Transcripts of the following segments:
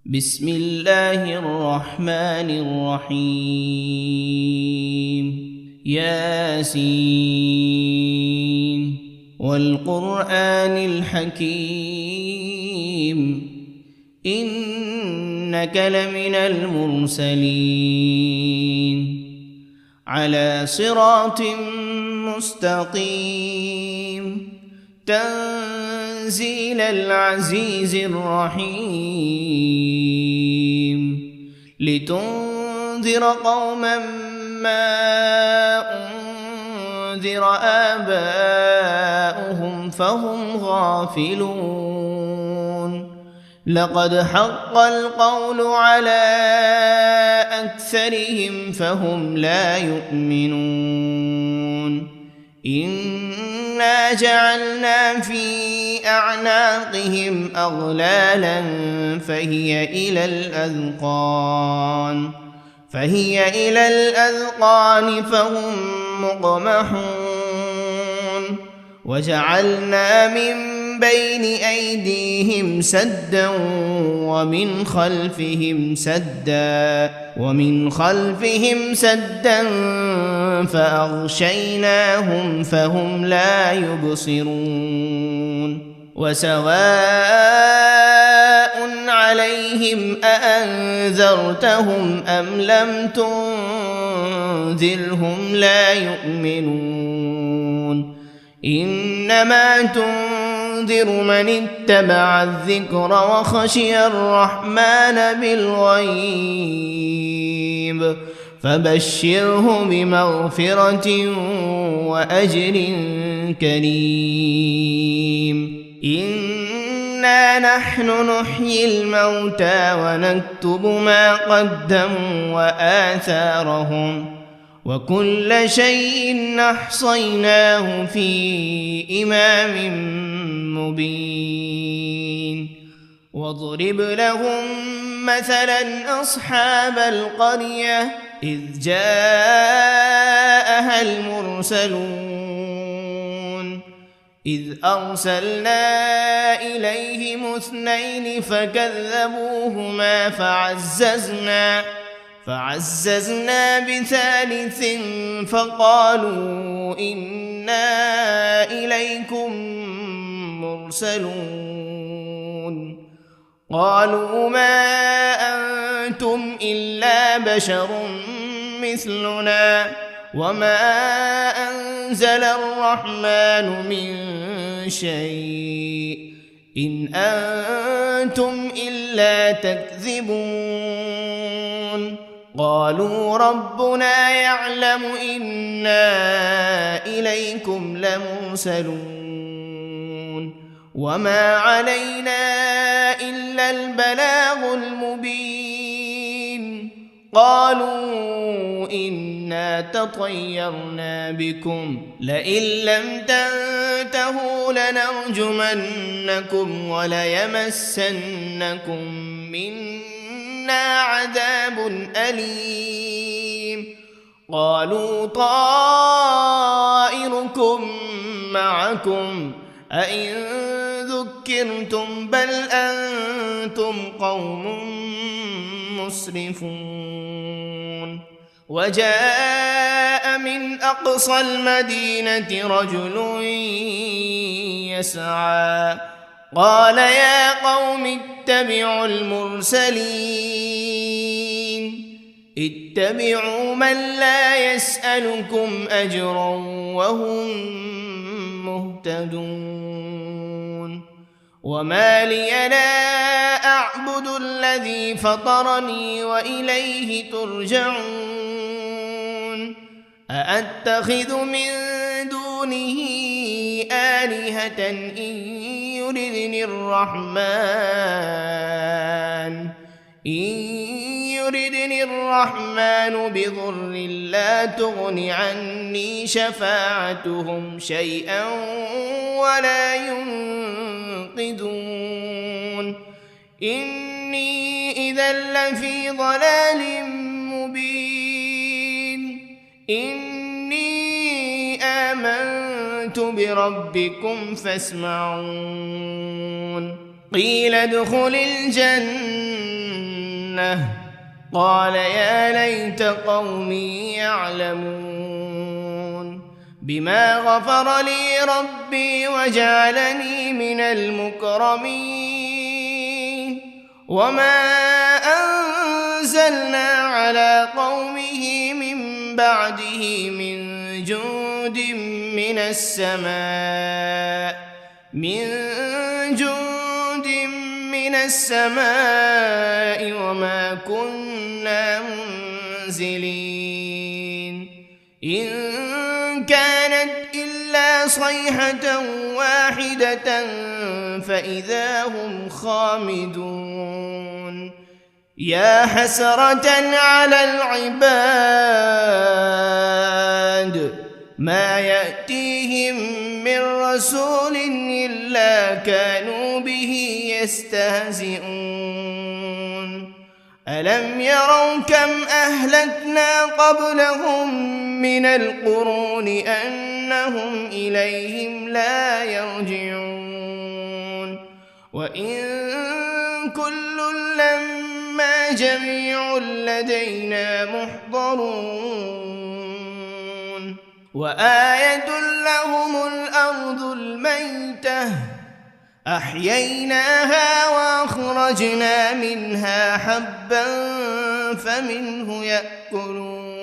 بسم الله الرحمن الرحيم ياسين والقرآن الحكيم إنك لمن المرسلين على صراط مستقيم تنزيل العزيز الرحيم لتنذر قوما ما أنذر آباؤهم فهم غافلون لقد حق القول على أكثرهم فهم لا يؤمنون إنا جعلنا في أعناقهم أغلالا فهي إلى الأذقان فهم مقمحون وجعلنا من بين أيديهم سدا ومن خلفهم سدا فأغشيناهم فهم لا يبصرون وسواء عليهم أأنذرتهم أم لم تنذرهم لا يؤمنون إنما تنذر من اتبع الذكر وخشي الرحمن بالغيب فبشره بمغفرة وأجر كريم إنا نحن نحيي الموتى ونكتب ما قدموا وآثارهم وكل شيء أحصيناه في إمام مبين واضرب لهم مثلا أصحاب القرية إذ جاءها المرسلون إذ أرسلنا إليهم 2 فكذبوهما فعززنا بثالث فقالوا إنا إليكم مرسلون قالوا ما أنتم إلا بشر مثلنا وما أنزل الرحمن من شيء إن أنتم إلا تكذبون قالوا ربنا يعلم إنا إليكم لمرسلون وما علينا إلا البلاغ المبين قالوا إنا تطيرنا بكم لئن لم تنتهوا لنرجمنكم وليمسنكم منا عذاب أليم قالوا طائركم معكم أئن ذكرتم بل أنتم قوم مسرفون وجاء من أقصى المدينة رجل يسعى قال يا قوم اتبعوا المرسلين اتبعوا من لا يسألكم أجرا وهم مهتدون وما لي لا أعبد الذي فطرني وإليه ترجعون أأتخذ من دونه آلهة إن يردني الرحمن بضر لا تغن عني شفاعتهم شيئا ولا ينقذون إني إذا لفي ضلال مبين إني آمنت بربكم فاسمعون قيل ادخل الجنة لأغوينه قال يا ليت قومي يعلمون بما غفر لي ربي وجعلني من المكرمين وما أنزلنا على قومه من بعده من جند من السماء وما كنا منزلين إن كانت إلا صيحة واحدة فإذا هم خامدون يا حسرة على العباد ما يأتيهم من رسول إلا كانوا به يستهزئون ألم يروا كم أهلكنا قبلهم من القرون أنهم إليهم لا يرجعون وإن كل لما جميع لدينا محضرون وآية لهم الأرض الميتة أحييناها وأخرجنا منها حبا فمنه يأكلون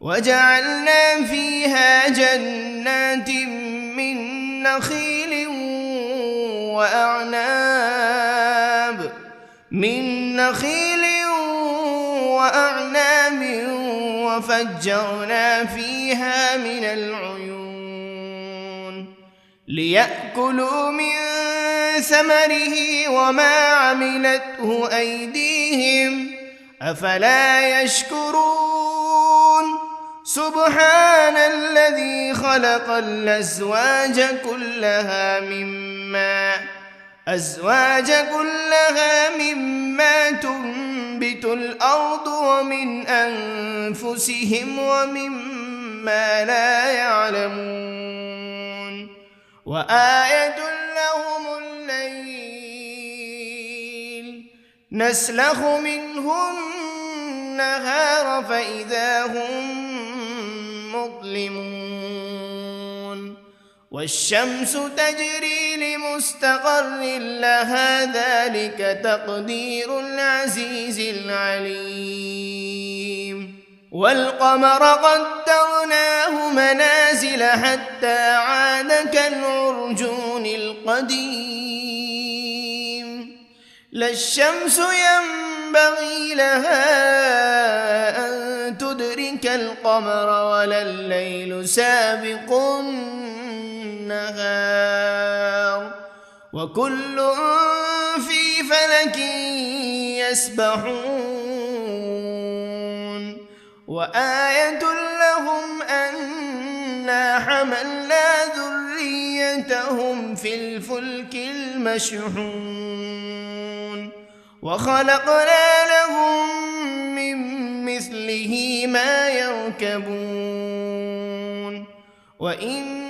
وجعلنا فيها جنات من نخيل وأعناب وفجرنا فيها من العيون ليأكلوا من ثمره وما عملته أيديهم أفلا يشكرون سبحان الذي خلق الأزواج كلها مما تنبت الأرض ومن أنفسهم ومما لا يعلمون وآية لهم الليل نسلخ منه النهار فإذا هم مظلمون والشمس تجري لمستقر لها ذلك تقدير العزيز العليم والقمر قدرناه منازل حتى عاد كالعرجون القديم لا الشمس ينبغي لها أن تدرك القمر ولا الليل سابق النهار وكل في فلك يسبحون وآية لهم أنا حملنا ذريتهم في الفلك المشحون وخلقنا لهم من مثله ما يركبون وإن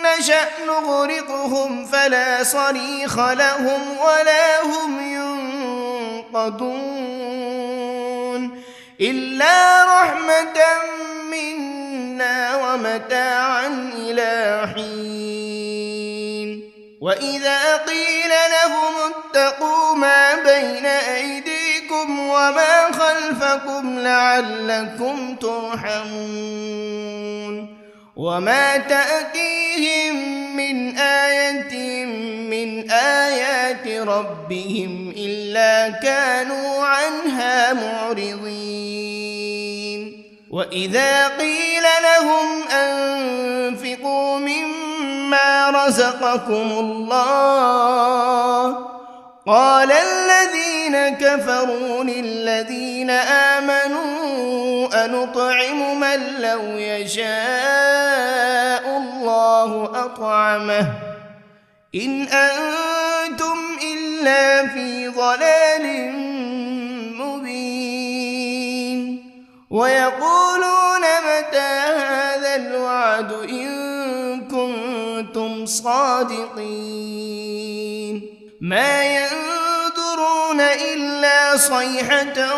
نشأ نغرقهم فلا صريخ لهم ولا هم ينقذون إلا رحمة منا ومتاعا إلى حين وإذا قيل لهم اتقوا ما بين أيديكم وما خلفكم لعلكم ترحمون وما تأتيهم من آية من آيات ربهم إلا كانوا عنها معرضين وإذا قيل لهم أنفقوا مما رزقكم الله قال الذين كفروا للذين آمنوا أنطعم من لو يشاء الله أطعمه إن أنتم إلا في ضلال مبين ويقولون متى هذا الوعد إن كنتم صادقين ما ينظرون إلا صيحة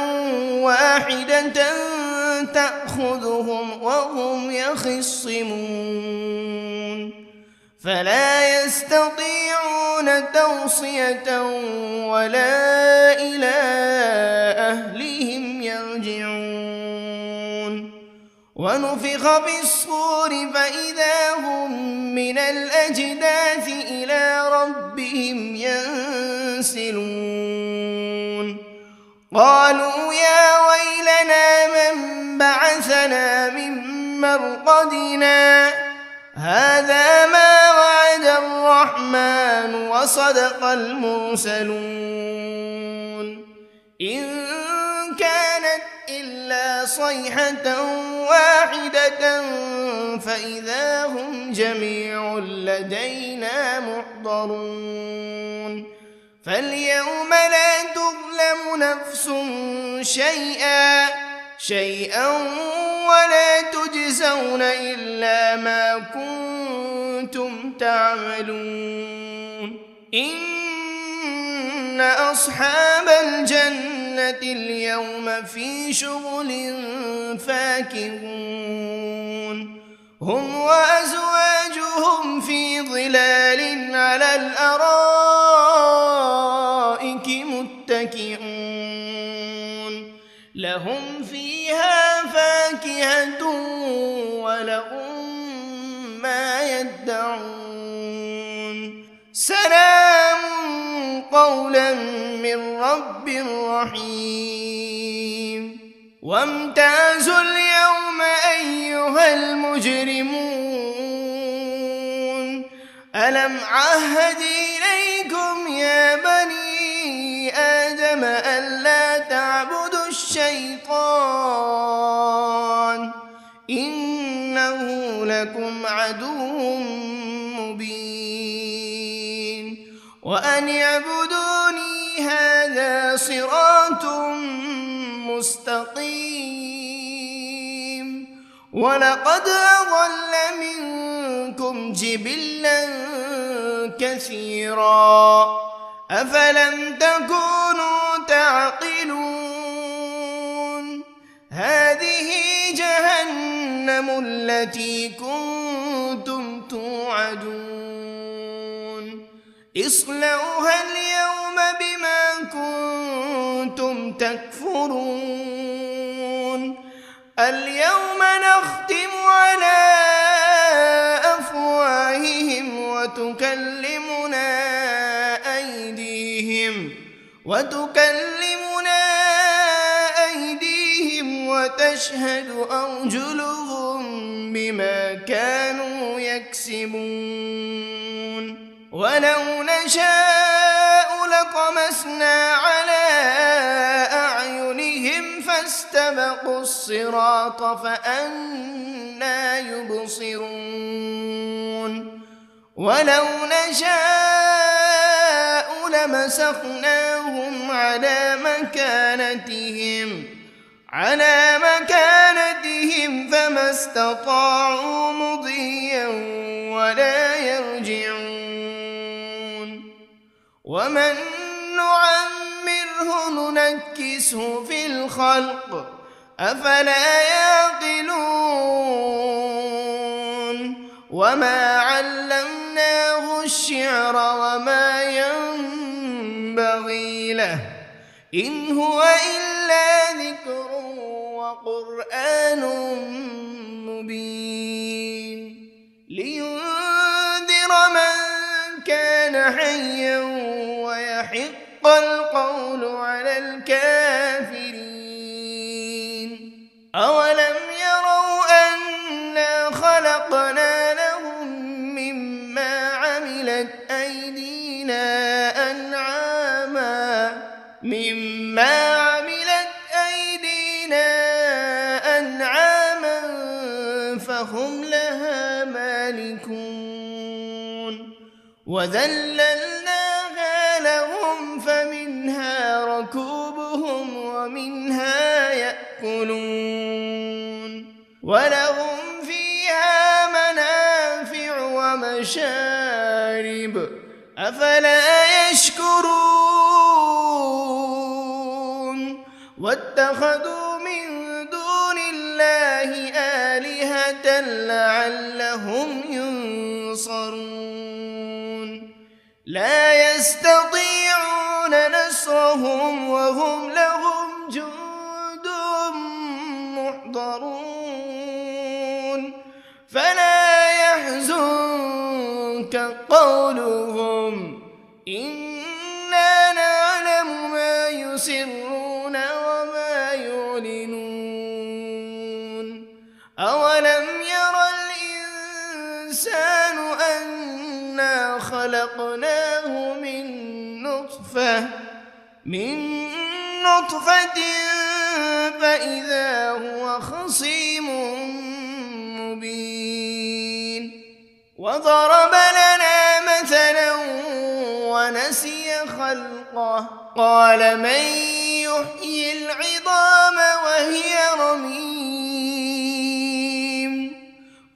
واحدة تأخذهم وهم يخصمون فلا يستطيعون توصية ولا إلى أهلهم يرجعون ونفخ في الصور فإذا هم من الأجداث إلى ربهم ينسلون قالوا يا ويلنا من بعثنا من مرقدنا هذا ما وعد الرحمن وصدق المرسلون إن كانت إلا صيحة واحدة فإذا هم جميع لدينا محضرون فاليوم لا تظلم نفس شيئا ولا تجزون إلا ما كنتم تعملون إن أصحاب الجنة اليوم في شغل فاكهون هم وأزواجهم في ظلال على الأرائك متكئون لهم فيها فاكهة ولهم ما يدعون سلام قولا من رب رحيم وامتازوا اليوم أيها المجرمون ألم عهد إليكم يا بني آدم ألا تعبدوا الشيطان إنه لكم عدو مبين وأن اعبدوني هذا صراط مستقيم ولقد أضل منكم جبلا كثيرا أفلم تكونوا تعقلون هذه جهنم التي كنتم توعدون اصلوها اليوم بما كنتم تكفرون اليوم نختم على أفواههم وتكلمنا أيديهم وتشهد أرجلهم بما كانوا يكسبون ولو نشاء لطمسنا على أعينهم فاستبقوا الصراط فأنى يبصرون ولو نشاء لمسخناهم على مكانتهم فما استطاعوا مضيا ولا يرجعون ومن نعمره ننكسه في الخلق أفلا يعقلون وما علمناه الشعر وما ينبغي له إن هو إلا ذكر وقرآن مبين لينذر من كان حيا ويحق القول على الكافرين أولم يروا أنا خلقنا لهم مما عملت أيدينا أنعاما فهم لها مالكون وذللناها لهم فمنها ركوبهم ومنها يأكلون ولهم فيها منافع ومشارب أفلا يشكرون واتخذوا من دون الله آلهة لعلهم ينصرون لا يستطيعون نصرهم وهم لهم جند محضرون فلا يحزنك قولهم إنا نعلم ما يسرون وما يعلنون أولم ير الإنسان أنا خلقناه من نطفة فإذا هو خصيم مبين وضرب لنا مثلا ونسي خلقه قال من يحيي العظام وهي رميم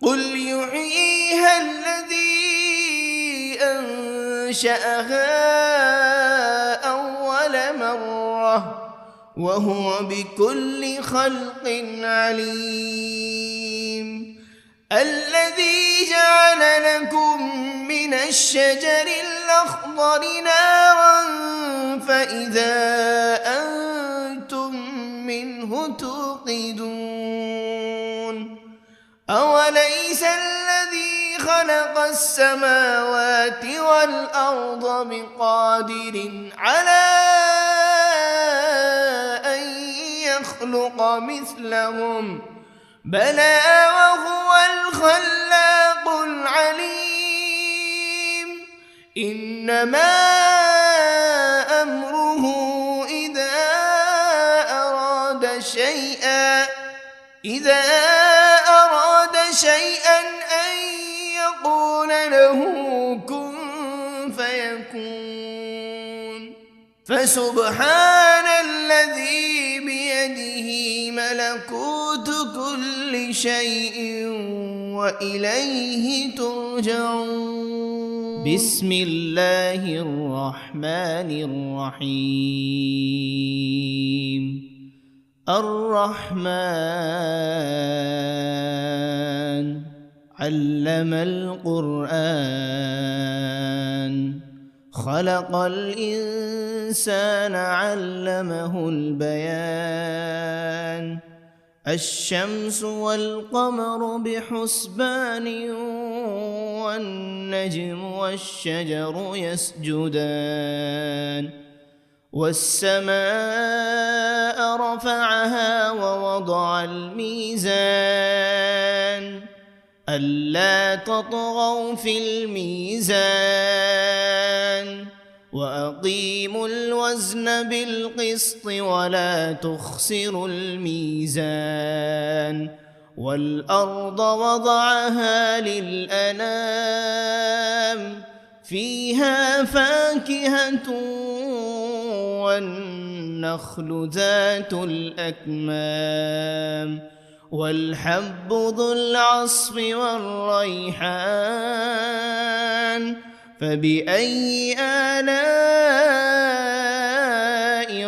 قل يحييها الذي أنشأها أول مرة وهو بكل خلق عليم الذي جعل لكم من الشجر الأخضر نارا فإذا أنتم منه توقدون أوليس الذي خلق السماوات والأرض بقادر على أن يخلق مثلهم بلى وهو الخلاق العليم إنما أمره إذا أراد شيئا أن يقول له كن فيكون فسبحان الذي بيده ملكوت كل شيء وإليه ترجعون بسم الله الرحمن الرحيم الرحمن علم القرآن خلق الإنسان علمه البيان الشمس والقمر بحسبان والنجم والشجر يسجدان والسماء رفعها ووضع الميزان ألا تطغوا في الميزان وأقيموا الوزن بالقسط ولا تخسروا الميزان والأرض وضعها للأنام فيها فاكهة والنخل ذات الأكمام والحب ذو العصف والريحان فبأي آلاء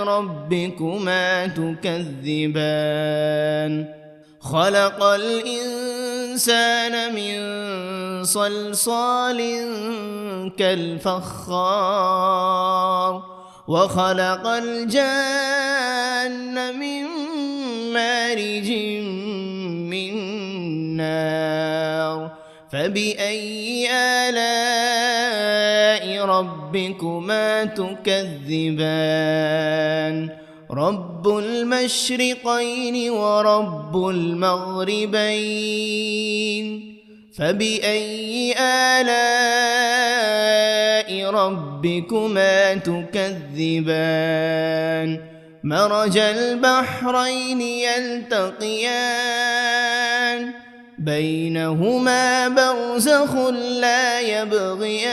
ربكما تكذبان خلق الإنسان من صلصال كالفخار وخلق الجان من مارج من نار فبأي آلاء ربكما تكذبان رب المشرقين ورب المغربين فبأي آلاء ربكما تكذبان مرج البحرين يلتقيان بينهما برزخ لا يبغيان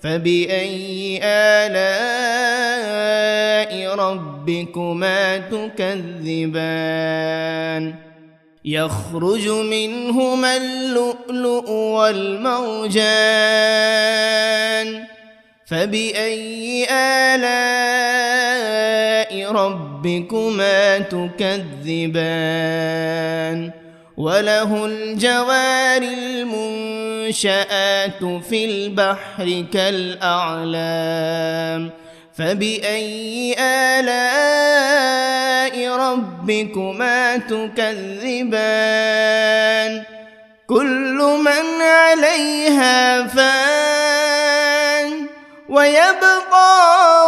فبأي آلاء ربكما تكذبان يخرج منهما اللؤلؤ والمرجان فبأي آلاء ربكما تكذبان وله الجوار المنشآت في البحر كالأعلام فبأي آلاء ربكما تكذبان كل من عليها فان ويبقى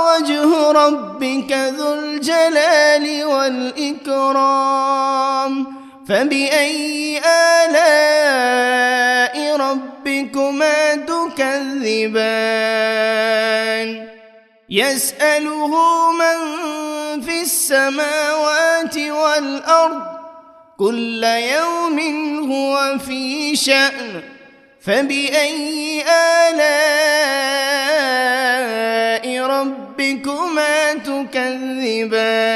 وجه ربك ذو الجلال والإكرام فبأي آلاء ربكما تكذبان يسأله من في السماوات والأرض كل يوم هو في شأن فبأي آلاء ربكما تكذبان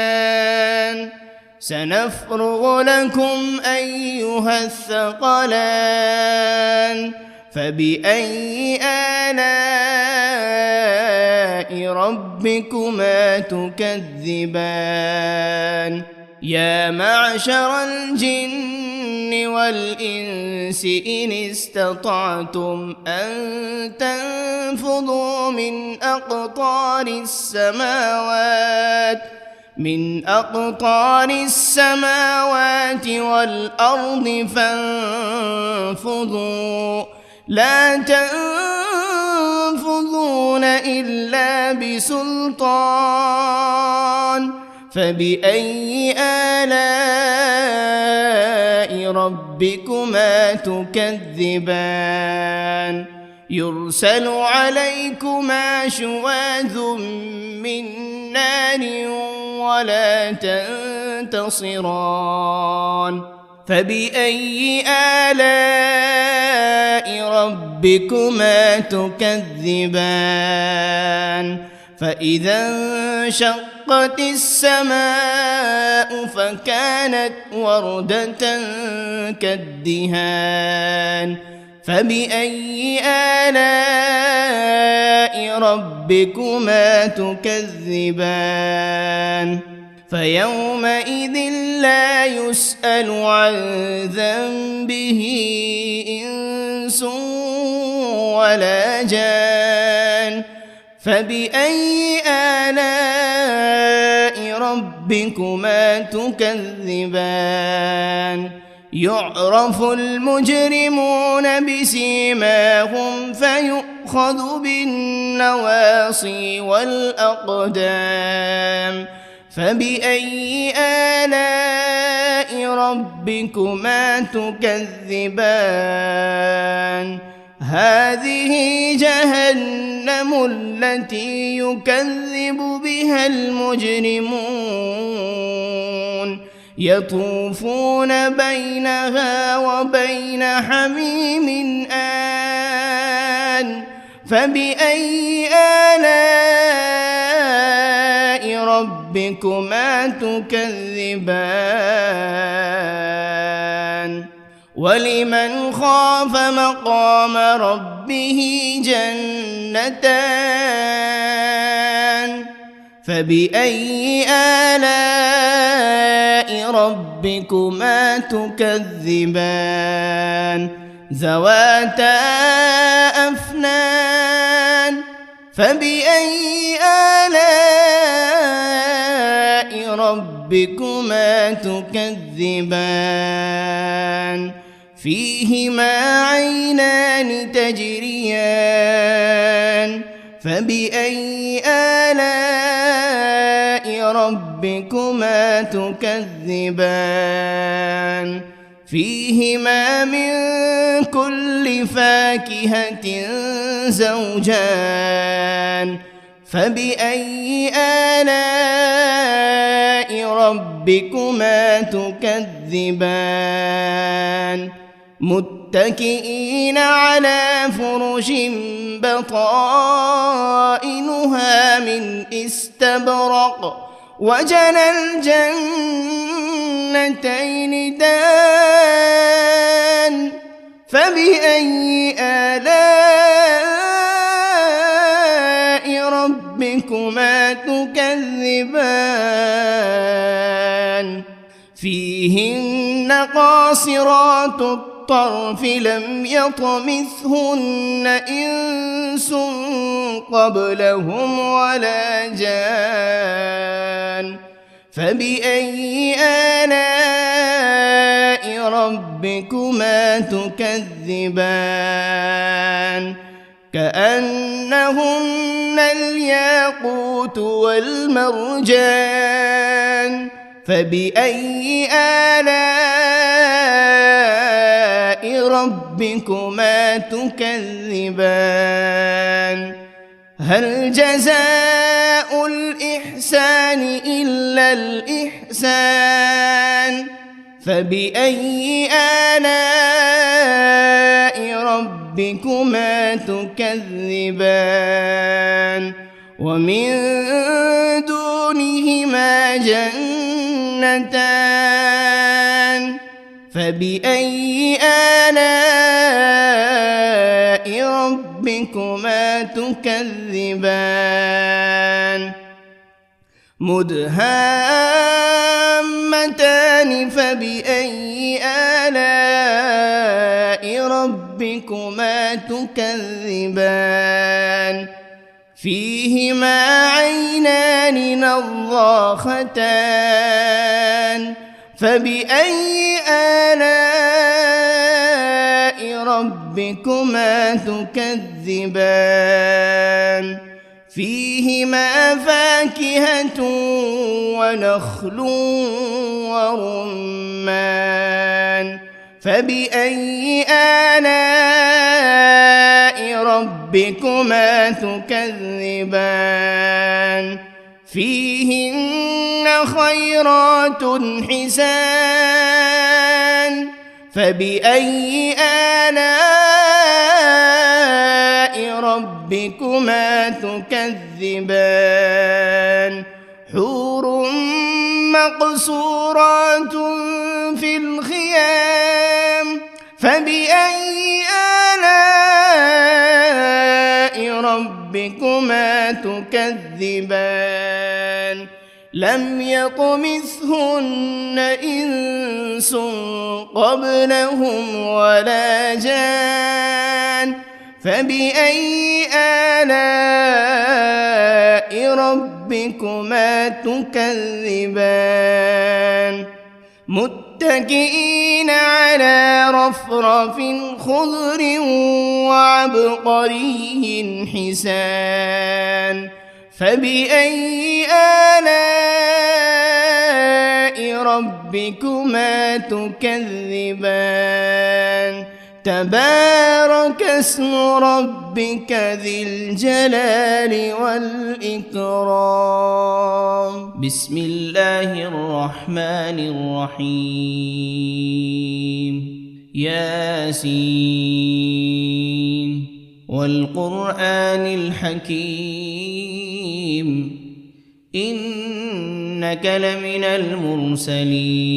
سنفرغ لكم أيها الثقلان فبأي آلاء ربكما تكذبان يا معشر الجن والإنس إن استطعتم أن تنفذوا من أقطار السماوات والأرض فانفذوا لا تنفذون إلا بسلطان فبأي آلاء ربكما تكذبان يرسل عليكما شواذ من نار ولا تنتصران فبأي آلاء ربكما تكذبان فإذا انشقت السماء فكانت وردة كالدهان فبأي آلاء ربكما تكذبان فيومئذ لا يسأل عن ذنبه إنس ولا جان فبأي آلاء ربكما تكذبان يعرف المجرمون بسيماهم فيؤخذ بالنواصي والأقدام فبأي آلاء ربكما تكذبان هذه جهنم التي يكذب بها المجرمون يطوفون بينها وبين حميم آن فبأي آلاء ربكما تكذبان ولمن خاف مقام ربه جنتان فبأي آلاء ربكما تكذبان ذواتا أفنان فبأي آلاء ربكما تكذبان فيهما عينان تجريان فبأي آلاء ربكما تكذبان فيهما من كل فاكهة زوجان فبأي آلاء ربكما تكذبان متكئين على فرش بطائنها من استبرق وجنى الجنتين دان فبأي آلاء ربكما تكذبان تكذبان فيهن قاصرات الطرف لم يطمثهن إنس قبلهم ولا جان فبأي آلاء ربكما تكذبان كأنهن الياقوت والمرجان فبأي آلاء ربكما تكذبان هل جزاء الإحسان إلا الإحسان فبأي آلاء ربكما تكذبان ومن دونهما جنتان فبأي آلاء ربكما تكذبان مدهامتان فبأي آلاء ربكما تكذبان فيهما عينان نضاختان فبأي آلاء ربكما تكذبان فيهما فاكهة ونخل ورمان فبأي آلاء ربكما تكذبان فيهن خيرات حسان فبأي آلاء ربكما تكذبان حور مقصورات في الخيام فبأي آلاء ربكما تكذبان لم يطمثهن إنس قبلهم ولا جان فبأي آلاء ربكما تكذبان متكئين على رفرف خضر وعبقري حسان فبأي آلاء ربكما تكذبان تبارك اسم ربك ذي الجلال والإكرام بسم الله الرحمن الرحيم ياسين والقرآن الحكيم إنك لمن المرسلين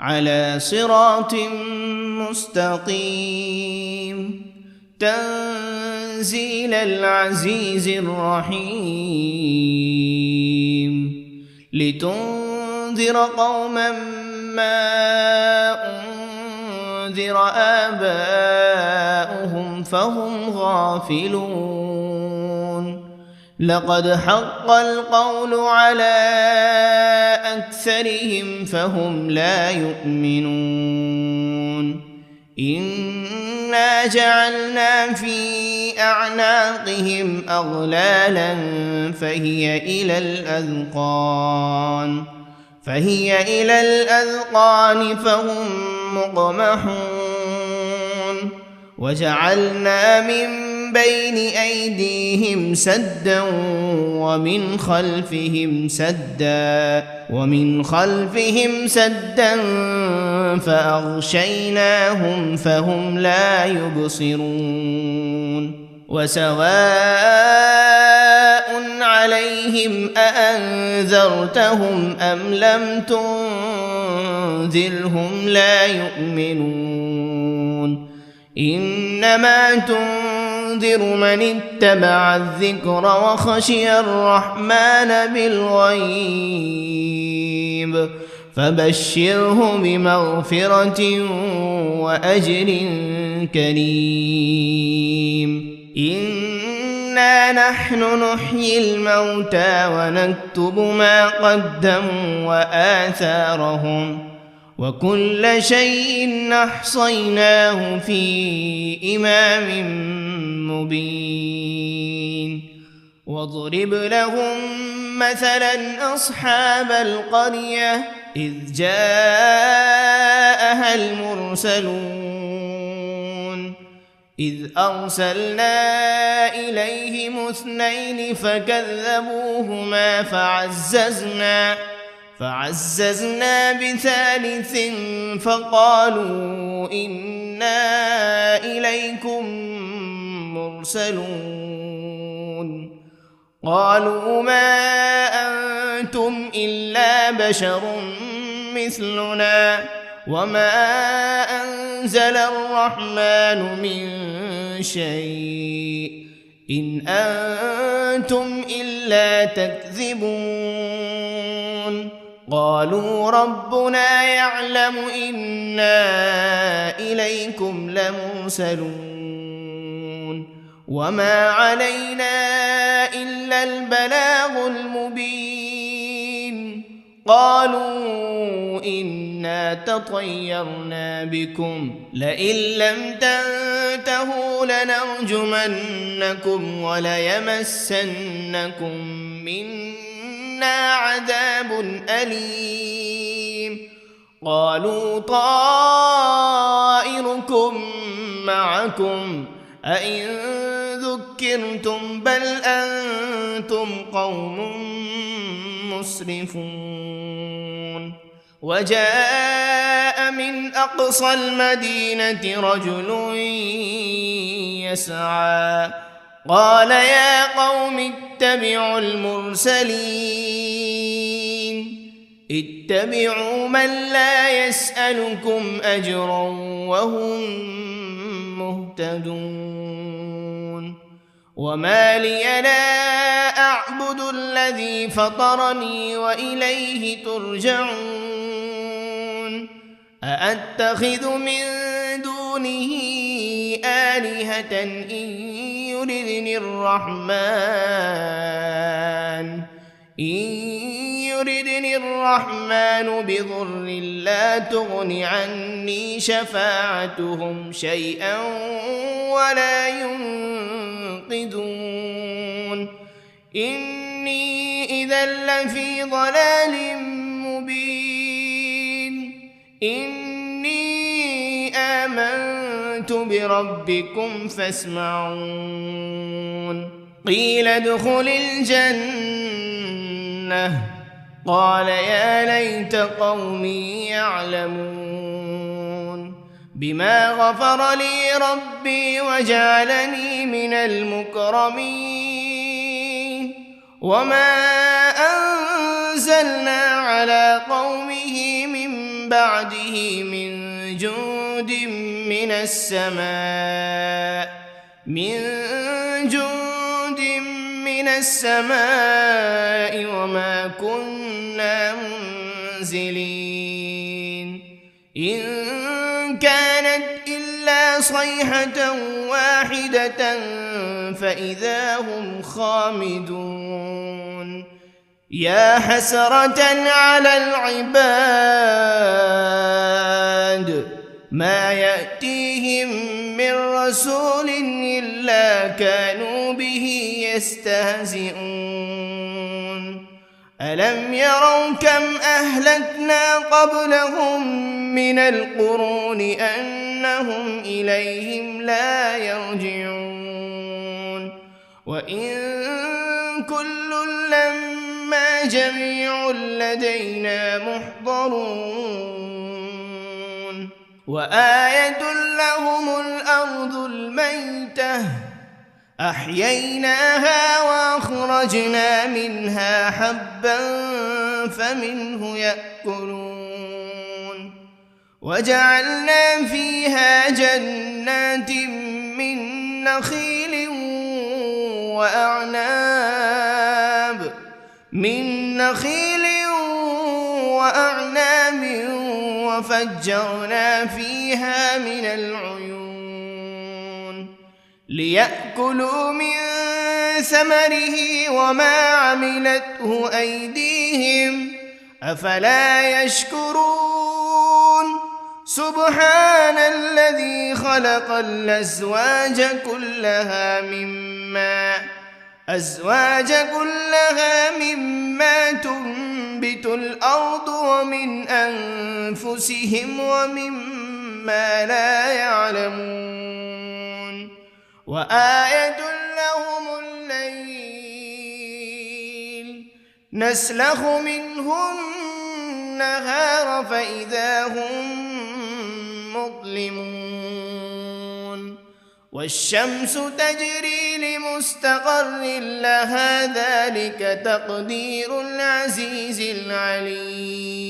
على صراط مستقيم تنزيل العزيز الرحيم لتنذر قوما ما أنذر آباؤهم فهم غافلون لقد حق القول على أكثرهم فهم لا يؤمنون إنا جعلنا في أعناقهم أغلالا فهي إلى الأذقان فهم مقمحون وجعلنا من بين أيديهم سدا ومن خلفهم سدا فأغشيناهم فهم لا يبصرون وسواء عليهم أأنذرتهم أم لم تنذرهم لا يؤمنون إنما تنذر تنذر من اتبع الذكر وخشي الرحمن بالغيب فبشره بمغفرة وأجر كريم إنا نحن نحيي الموتى ونكتب ما قدموا وآثارهم وكل شيء أحصيناه في إمام مبين واضرب لهم مثلا أصحاب القرية إذ جاءها المرسلون إذ أرسلنا إليهم 2 فكذبوهما فعززنا ب3 فقالوا إنا إليكم مرسلون قالوا ما أنتم إلا بشر مثلنا وما أنزل الرحمن من شيء إن أنتم إلا تكذبون قالوا ربنا يعلم إنا إليكم لمرسلون وما علينا إلا البلاغ المبين قالوا إنا تطيرنا بكم لئن لم تنتهوا لنرجمنكم وليمسنكم منا عذاب أليم قالوا طائركم معكم أئن ذكرتم بل أنتم قوم مسرفون وجاء من أقصى المدينة رجل يسعى قال يا قوم اتبعوا المرسلين اتبعوا من لا يسألكم أجرا وهم مهتدون وما لي لا أعبد الذي فطرني وإليه ترجعون أأتخذ من دونه آلهة إن يردني الرحمن بضر لا تغن عني شفاعتهم شيئا ولا ينقذون إني إذا لفي ضلال مبين إني آمنت بربكم فاسمعون قيل ادخل الجنة قال يا ليت قومي يعلمون بما غفر لي ربي وجعلني من المكرمين وما أنزلنا على قومه من بعده من جند من السماء وما كنا منزلين إن كانت إلا صيحة واحدة فإذا هم خامدون يا حسرة على العباد ما يأتيهم من رسول إلا كانوا به يستهزئون ألم يروا كم أهلكنا قبلهم من القرون أنهم إليهم لا يرجعون وإن كل لما جميع لدينا محضرون وآية لهم الأرض الميتة أحييناها وأخرجنا منها حبا فمنه يأكلون وجعلنا فيها جنات من نخيل وأعناب من نخيل وأعناب وفجرنا فيها من العيون ليأكلوا من ثمره وما عملته أيديهم أفلا يشكرون سبحان الذي خلق الأزواج كلها مما تنبت الأرض ومن أنفسهم ومما لا يعلمون وآية لهم الليل نسلخ منه النهار فإذا هم مظلمون والشمس تجري لمستقر لها ذلك تقدير العزيز العليم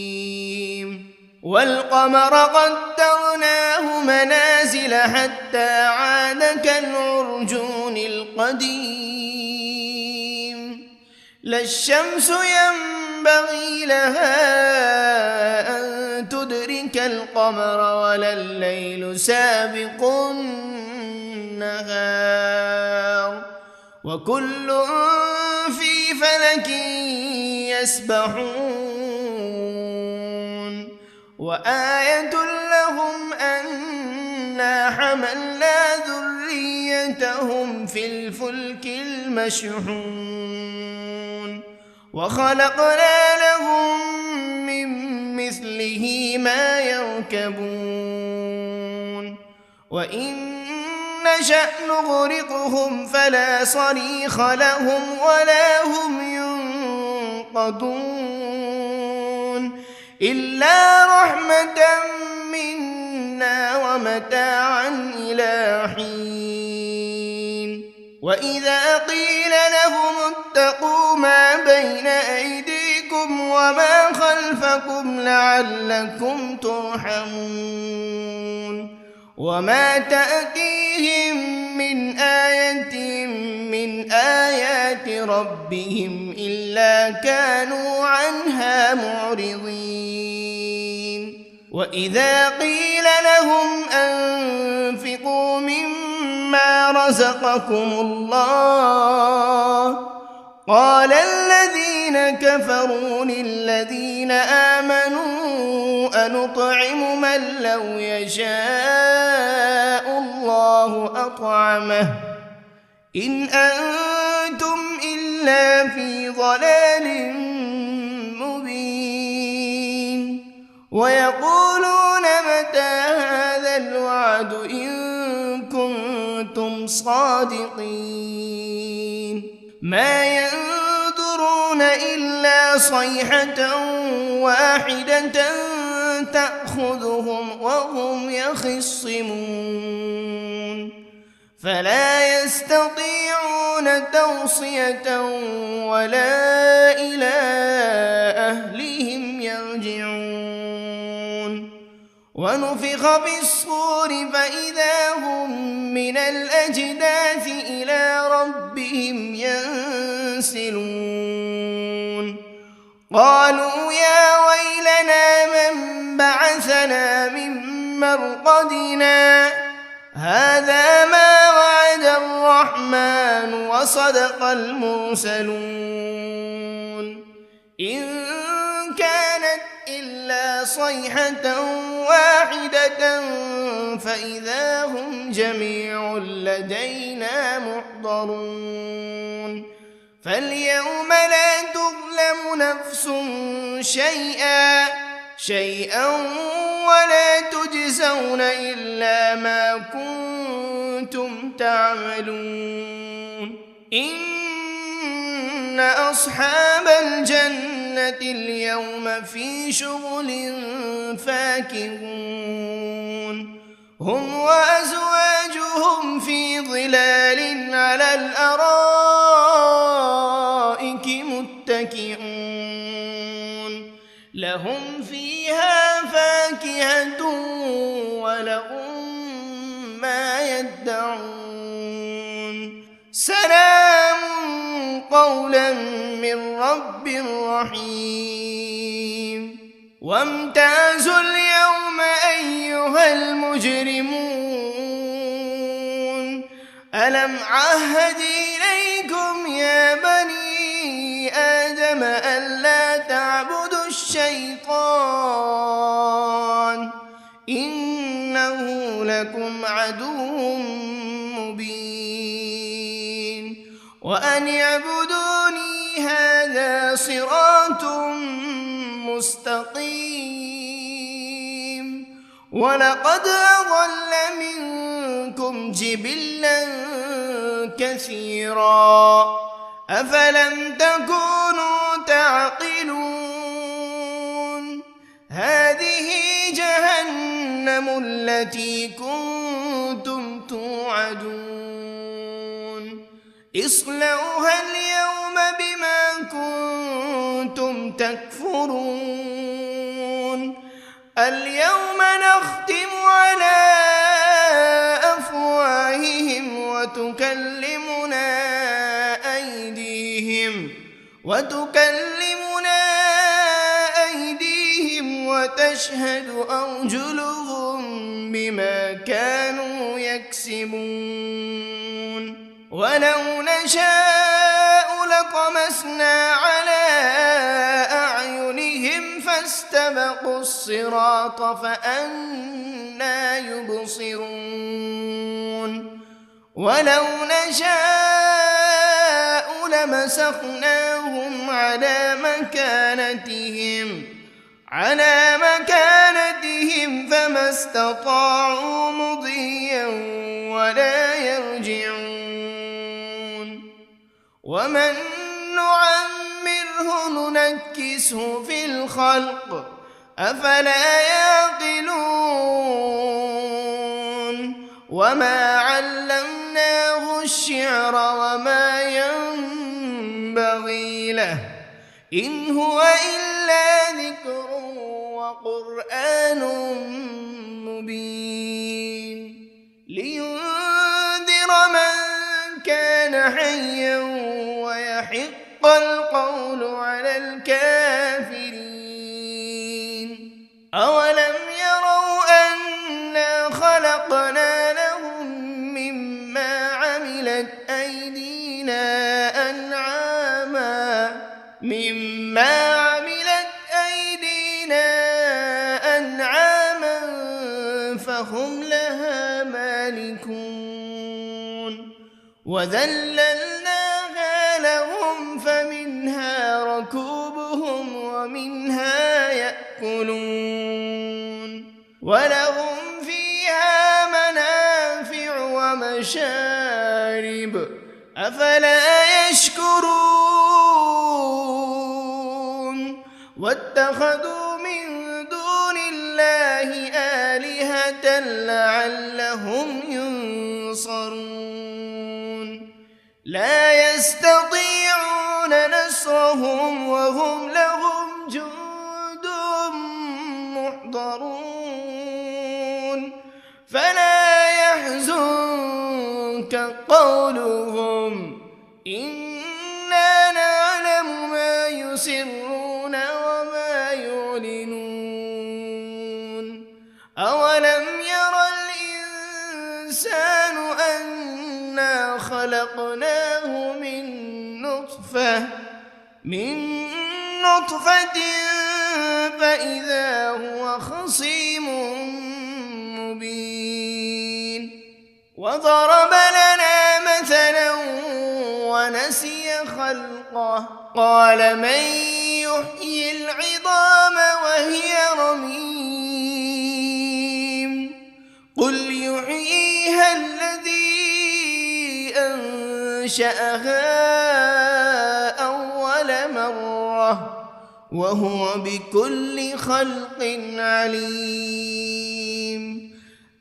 والقمر قدرناه منازل حتى عاد كالعرجون القديم لا الشمس ينبغي لها أن تدرك القمر ولا الليل سابق النهار وكل في فلك يسبحون وآية لهم أنا حملنا ذريتهم في الفلك المشحون وخلقنا لهم من مثله ما يركبون وإن نشأ نغرقهم فلا صريخ لهم ولا هم ينقذون إلا رحمة منا ومتاعا إلى حين وإذا قيل لهم اتقوا ما بين أيديكم وما خلفكم لعلكم ترحمون وما تأتيهم من آية من آيات ربهم إلا كانوا عنها معرضين وإذا قيل لهم أنفقوا مما رزقكم الله قال الذين كفروا للذين آمنوا أنطعم من لو يشاء الله أطعمه إن أنتم إلا في ضلال مبين ويقولون متى هذا الوعد إن كنتم صادقين ما ينظرون إلا صيحة واحدة تأخذهم وهم يخصمون فلا يستطيعون توصية ولا إلى أهلهم يرجعون ونفخ بالصور فإذا هم من الأجداث إلى ربهم ينسلون قالوا يا ويلنا من بعثنا من مرقدنا هذا ما وعد الرحمن وصدق المرسلون إن كانت إلا صيحة واحدة فإذا هم جميع لدينا محضرون فاليوم لا تظلم نفس شيئا ولا تجزون إلا ما كنتم تعملون إن أصحاب الجنة اليوم في شغل فاكهون هم وأزواجهم في ظلال على الأرائك متكئون لهم فيها فاكهة ولهم ما يدعون سلام قولا من رب رحيم وامتازوا اليوم أيها المجرمون ألم عهد إليكم يا بني آدم ألا تعبدوا الشيطان إنه لكم عدو مبين وأن اعبدوني هذا صراط مستقيم ولقد أضل منكم جبلا كثيرا أفلم تكونوا تعقلون هذه جهنم التي كنتم توعدون اصلوها اليوم بما كنتم تكفرون اليوم نختم على أفواههم وتكلمنا أيديهم وتشهد أرجلهم بما كانوا يكسبون ولو نشاء لطمسنا على أعينهم فاستبقوا الصراط فأنى يبصرون ولو نشاء لمسخناهم على مكانتهم فما استطاعوا مضيا ولا يرجعون ومن نعمره ننكسه في الخلق أفلا يعقلون وما علمناه الشعر وما ينبغي له إن هو إلا ذكر وقرآن مبين لينذر من كان حيا ويحق القول على الكافرين أولم يروا أنا خلقنا لهم مما عملت أيدينا أنعاما فهم لها مالكون وذللناها لهم فمنها ركوبهم ومنها يأكلون ولهم فيها منافع ومشارب أفلا يشكرون واتخذوا من دون الله آلهة لعلهم ينصرون لا يستطيعون نصرهم وهم لهم جند محضرون فلا يحزنك قولهم إنا نعلم ما يسرون وما يعلنون أولم ير الإنسان أنا خلقناه من نطفة فإذا هو خصيم مبين وضرب لنا مثلا ونسي خلقه قال من يحيي العظام وهي رميم قل يحييها الذي أنشأها أول مرة وهو بكل خلق عليم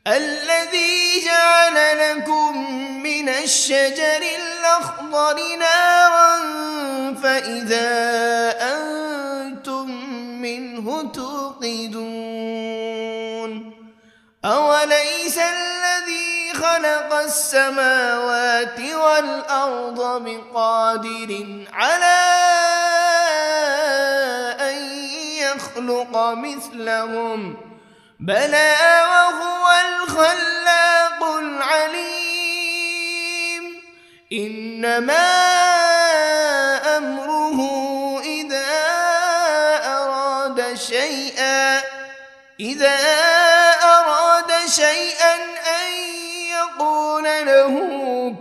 الذي جعل لكم من الشجر الأخضر نارا فإذا أنتم منه توقدون أوليس الذي خلق خلق السماوات والأرض بقادر على أن يخلق مثلهم بلى وهو الخلاق العليم إنما أمره إذا أراد شيئا أن يقول له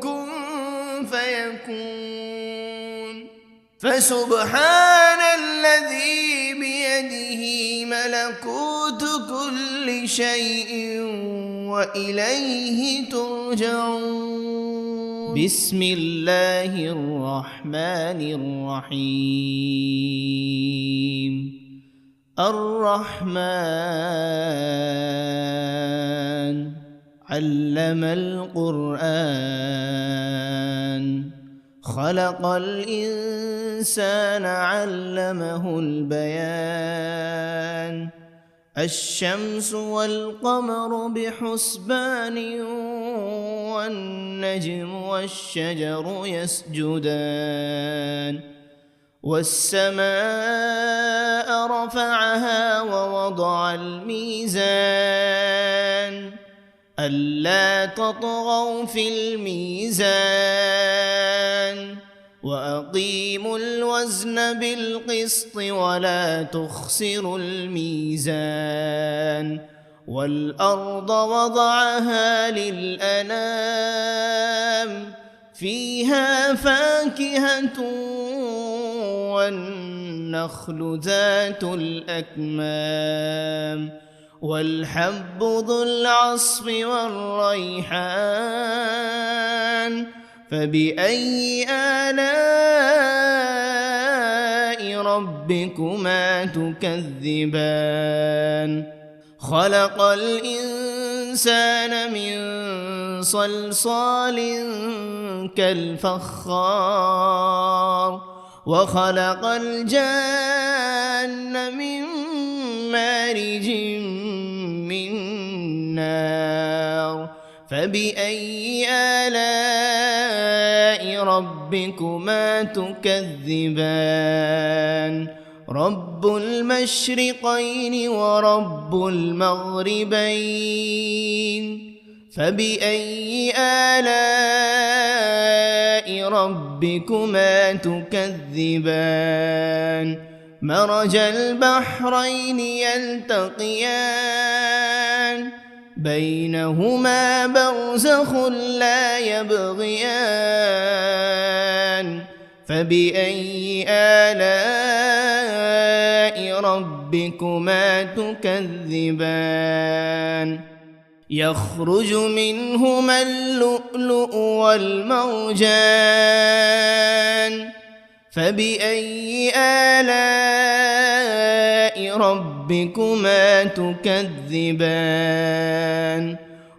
كن فيكون فسبحان الذي بيده ملكوت كل شيء وإليه ترجعون بسم الله الرحمن الرحيم الرحمن علم القرآن خلق الإنسان علمه البيان الشمس والقمر بحسبان والنجم والشجر يسجدان والسماء رفعها ووضع الميزان ألا تطغوا في الميزان وأقيموا الوزن بالقسط ولا تخسروا الميزان والأرض وضعها للأنام فيها فاكهة والنخل ذات الأكمام والحب ذو العصف والريحان فبأي آلاء ربكما تكذبان خلق الإنسان من صلصال كالفخار وخلق الجان من مارج من نار فبأي آلاء ربكما تكذبان رب المشرقين ورب المغربين فبأي آلاء ربكما تكذبان مرج البحرين يلتقيان بينهما برزخ لا يبغيان فبأي آلاء ربكما تكذبان يخرج منهما اللؤلؤ والمرجان فبأي آلاء ربكما تكذبان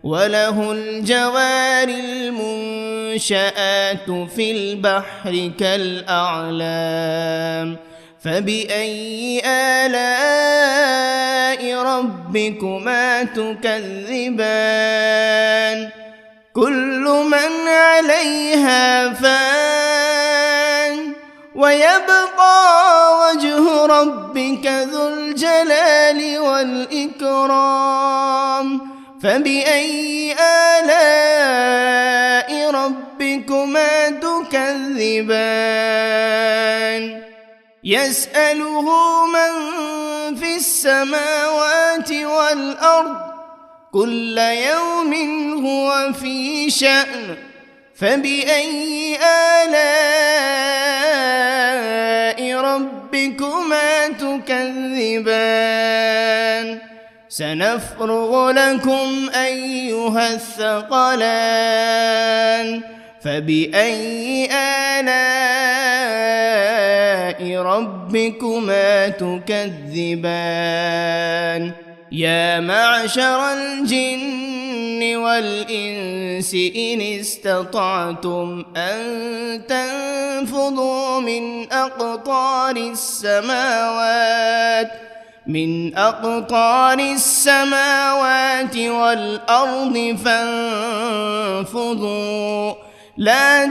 وله الجوار المنشآت في البحر كالأعلام فبأي آلاء ربكما تكذبان كل من عليها فان ويبقى وجه ربك ذو الجلال والإكرام فبأي آلاء ربكما تكذبان يسأله من في السماوات والأرض كل يوم هو في شأن فبأي آلاء ربكما تكذبان سنفرغ لكم أيها الثقلان فبأي آلاء ربكما تكذبان يا معشر الجن والإنس إن استطعتم أن تنفذوا من أقطار السماوات من أقطار السماوات والأرض فانفضوا لا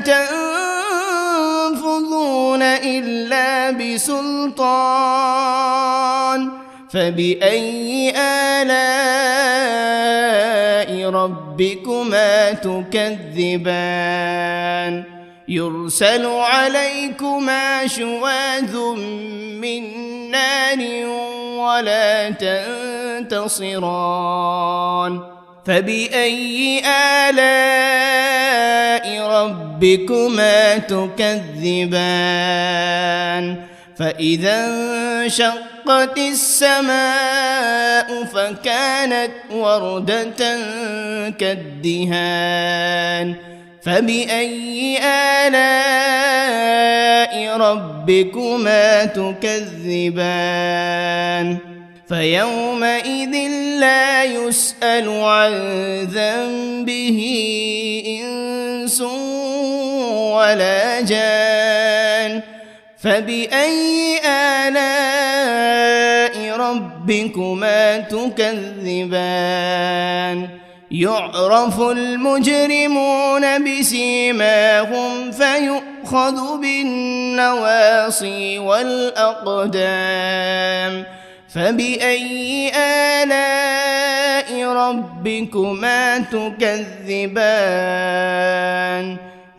تنفذون إلا بسلطان فبأي آلاء ربكما تكذبان يرسل عليكما شواذ من نار ولا تنتصران فبأي آلاء ربكما تكذبان فإذا انشقت السماء فكانت وردة كالدهان فبأي آلاء ربكما تكذبان فيومئذ لا يسأل عن ذنبه إنس ولا جان فبأي آلاء ربكما تكذبان يعرف المجرمون بسيماهم فيؤخذ بالنواصي والأقدام فبأي آلاء ربكما تكذبان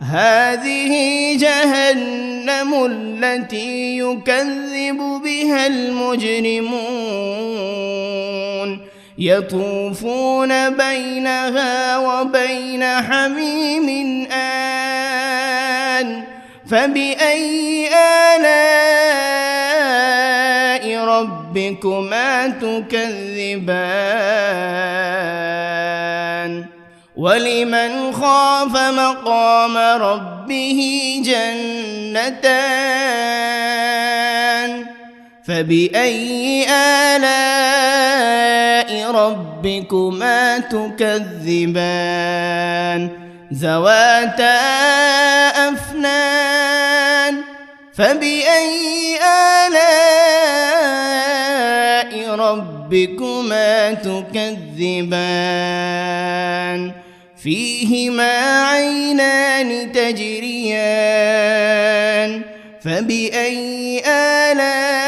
هذه جهنم التي يكذب بها المجرمون يطوفون بينها وبين حميم آن فبأي آلاء ربكما تكذبان ولمن خاف مقام ربه جنتان فبأي آلاء ربكما تكذبان ذواتا أفنان فبأي آلاء ربكما تكذبان فيهما عينان تجريان فبأي آلاء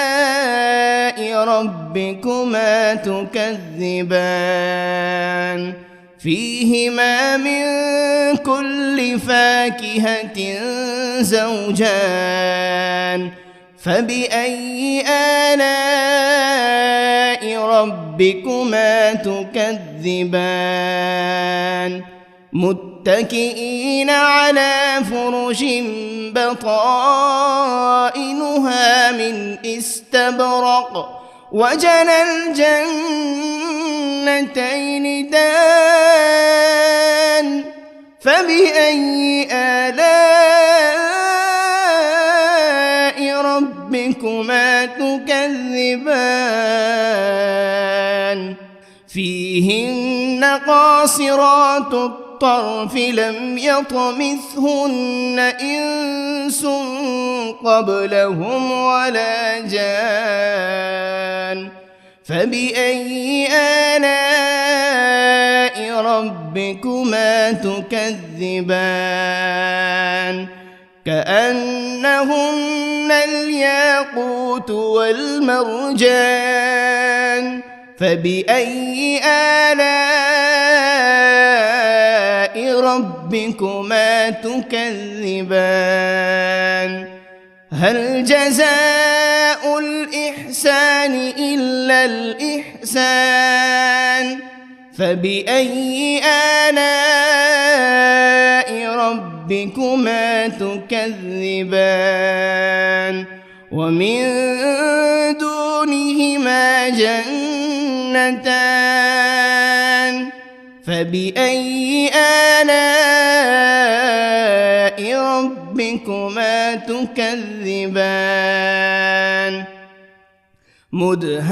ربكما تكذبان فيهما من كل فاكهة زوجان فبأي آلاء ربكما تكذبان متكئين على فرش بطائنها من استبرق وجنى الجنتين دان فبأي آلاء ربكما تكذبان فيهن قاصرات الطرف لم يطمثهن إنس قبلهم ولا جان فبأي آلاء ربكما تكذبان كأنهن الياقوت والمرجان فبأي آلاء ربكما تكذبان هل جزاء الإحسان إلا الإحسان فبأي آلاء ربكما تكذبان ومن دونهما جنتان فبأي آلاء ربكما تكذبان مدهامتان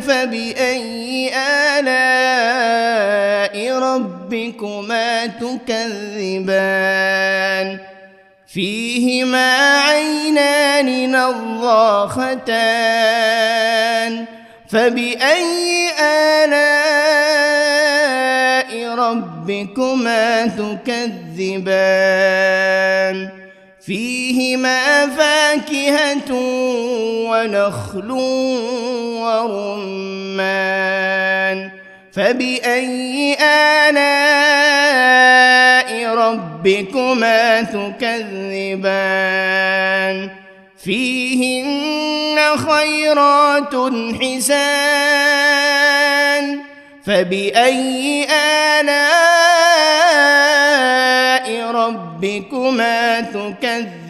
فبأي آلاء ربكما تكذبان فيهما عينان نضاختان فبأي آلاء ربكما تكذبان فيهما فاكهة ونخل ورمان فبأي آلاء ربكما تكذبان فيهن خيرات حسان فبأي آلاء ربكما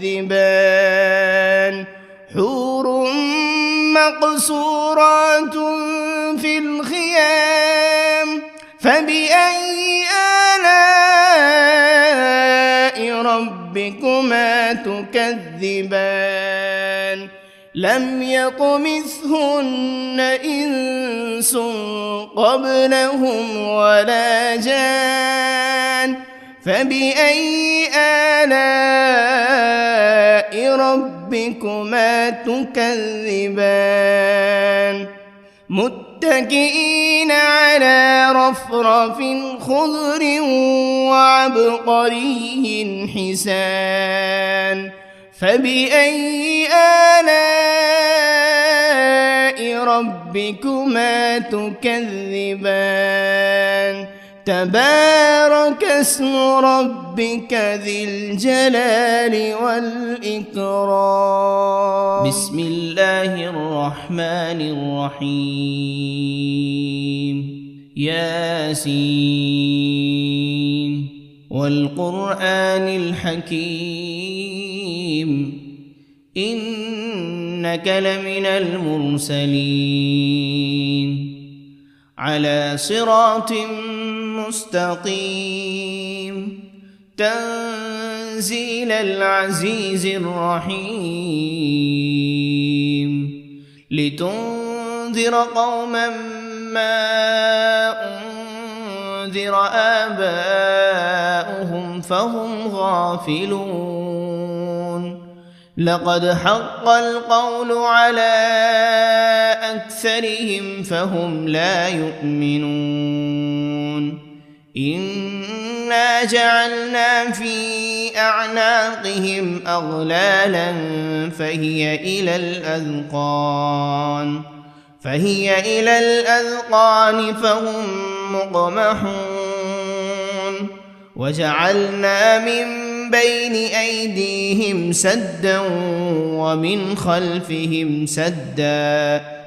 تكذبان حور مقصورات في الخيام فبأي آلاء ربكما تكذبان لم يطمثهن إنس قبلهم ولا جان فبأي آلاء ربكما تكذبان متكئين على رفرف خضر وعبقري حسان فبأي آلاء ربكما تكذبان تبارك اسم ربك ذي الجلال والإكرام بسم الله الرحمن الرحيم ياسين والقرآن الحكيم إنك لمن المرسلين على صراط مستقيم تنزيل العزيز الرحيم لتنذر قوما ما أنذر آباؤهم فهم غافلون لقد حق القول على أكثرهم فهم لا يؤمنون إنا جعلنا في أعناقهم أغلالا فهي إلى الأذقان فهم مقمحون وجعلنا من بين أيديهم سدا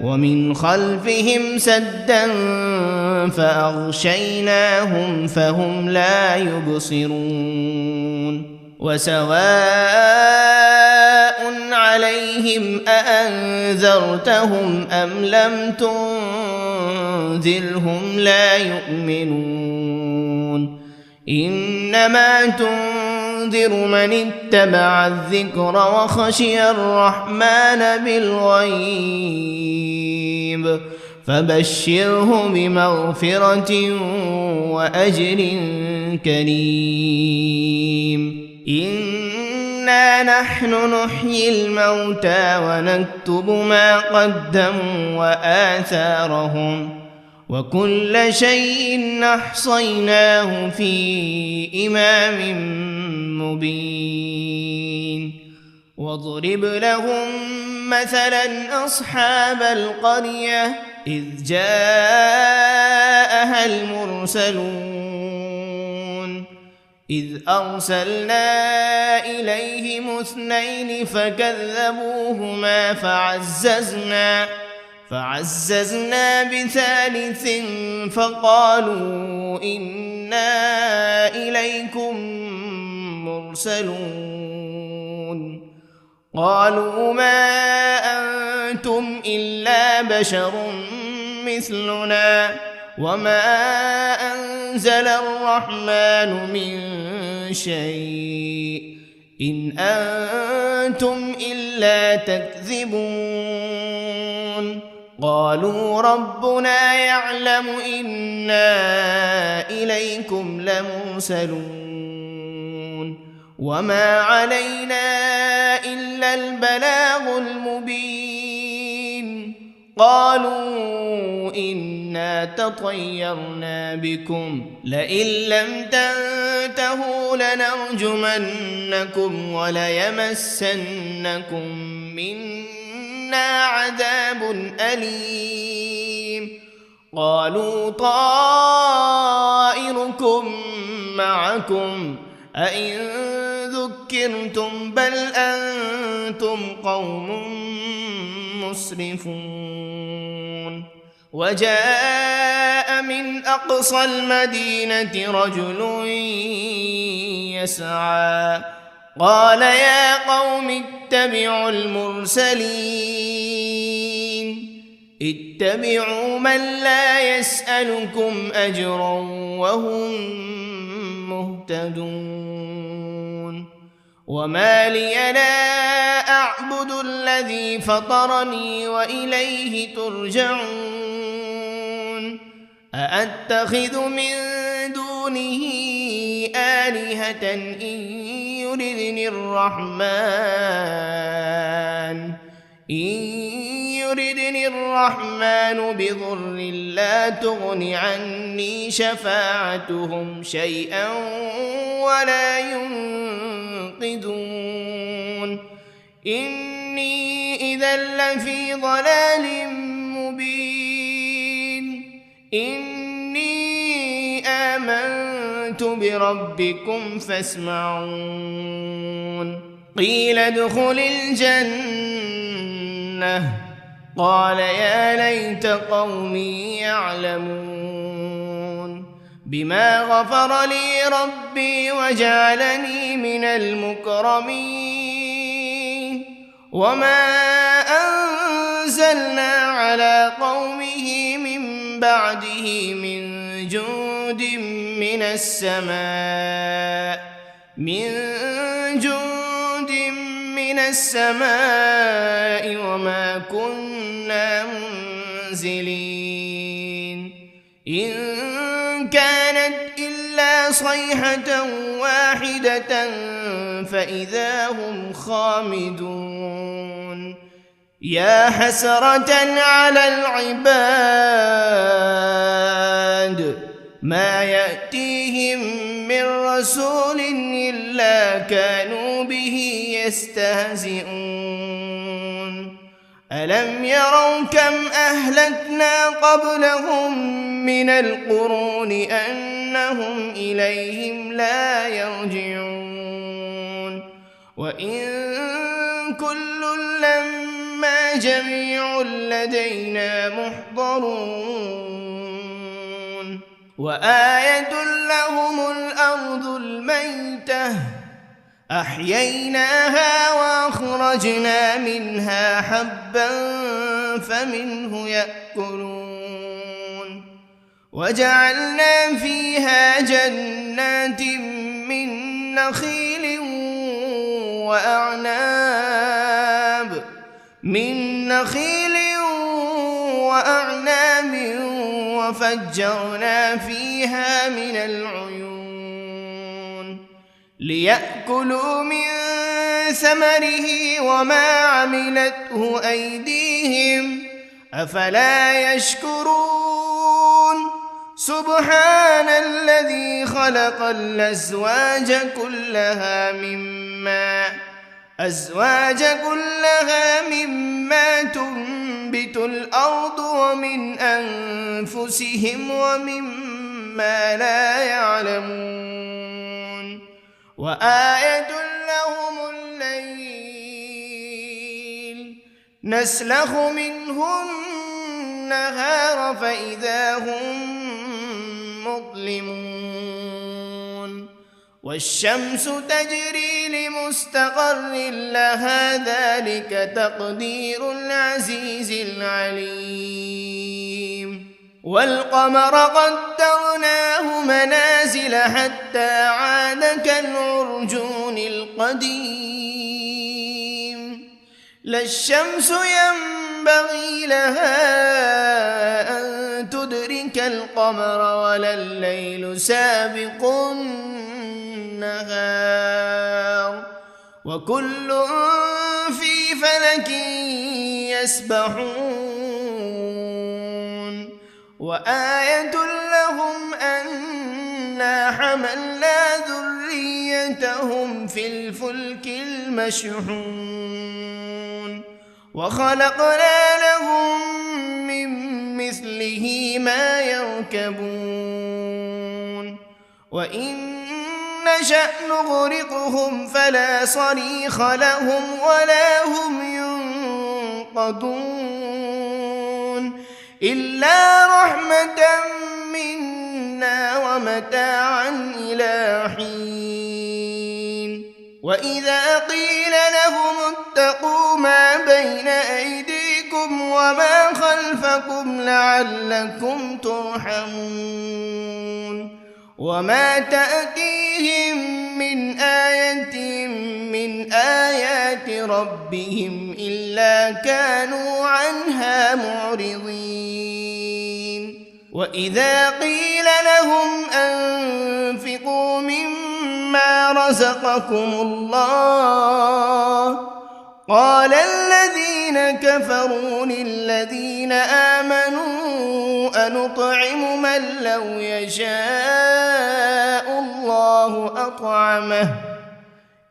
ومن خلفهم سدا فأغشيناهم فهم لا يبصرون وسواء عليهم أأنذرتهم أم لم تنذرهم لا يؤمنون إنما تنذر من اتبع الذكر وخشي الرحمن بالغيب فبشره بمغفرة وأجر كريم إنا نحن نحيي الموتى ونكتب ما قدموا وآثارهم وكل شيء أحصيناه في إمام مبين واضرب لهم مثلا أصحاب القرية إذ جاءها المرسلون إذ أرسلنا إليهم 2 فكذبوهما فعززنا بثالث فقالوا إنا إليكم مرسلون قالوا ما أنتم إلا بشر مثلنا وما أنزل الرحمن من شيء إن أنتم إلا تكذبون قالوا ربنا يعلم إنا إليكم لمرسلون وما علينا إلا البلاغ المبين قالوا إنا تطيرنا بكم لئن لم تنتهوا لنرجمنكم وليمسنكم منا عذاب أليم قالوا طائركم معكم أئن ذكرتم بل أنتم قوم مسرفون وجاء من أقصى المدينة رجل يسعى قال يا قوم اتبعوا المرسلين اتبعوا من لا يسألكم أجرا وهم مهتدون وما لي لا أعبد الذي فطرني وإليه ترجعون أأتخذ من دونه آلهة إن يردني الرحمن بضر لا تغن عني شفاعتهم شيئا ولا ينقذون إني إذا لفي ضلال مبين إني آمنت بربكم فاسمعون قيل ادخل الجنة قال يا ليت قومي يعلمون بما غفر لي ربي وجعلني من المكرمين وما أنزلنا على قومه من بعده من جند من السماء وما كنا منزلين إن كانت إلا صيحة واحدة فإذا هم خامدون يا حسرة على العباد ما يأتيهم من رسول إلا كانوا به يستهزئون ألم يروا كم أهلكنا قبلهم من القرون أنهم إليهم لا يرجعون وإن كل لما جميع لدينا محضرون وآية لهم الأرض الميتة أحييناها وأخرجنا منها حبا فمنه يأكلون وجعلنا فيها جنات من نخيل وأعناب وفجرنا فيها من العيون ليأكلوا من ثمره وما عملته أيديهم أفلا يشكرون سبحان الذي خلق الأزواج كلها مما تنبت الأرض ومن أنفسهم ومما لا يعلمون وآية لهم الليل نسلخ منه النهار فإذا هم مظلمون والشمس تجري لمستقر لها ذلك تقدير العزيز العليم والقمر قدرناه منازل حتى عاد كالعرجون القديم لا الشمس ينبغي لها أن تدرك القمر ولا الليل سابق النهار وكل في فلك يسبحون وآية لهم أنا حملنا ذريتهم في الفلك المشحون وخلقنا لهم من مثله ما يركبون وإن نشأ نغرقهم فلا صريخ لهم ولا هم ينقذون إلا رحمة منا ومتاعا إلى حين وإذا قيل لهم اتقوا ما بين أيديكم وما خلفكم لعلكم ترحمون وما تأتيهم من آية من آيات ربهم إلا كانوا عنها معرضين وإذا قيل لهم أنفقوا مما رزقكم الله قال الذين كفروا للذين آمنوا أنطعم من لو يشاء الله أطعمه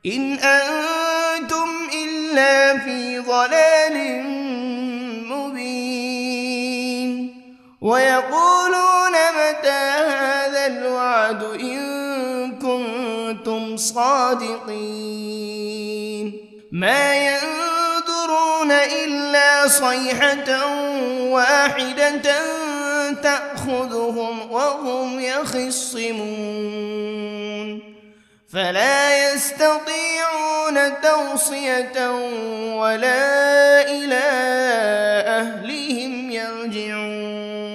إن أنتم إلا في ضلال مبين ويقولون متى هذا الوعد إن كنتم صادقين ما ينظرون إلا صيحة واحدة تأخذهم وهم يخصمون فلا يستطيعون توصية ولا إلى أهلهم يرجعون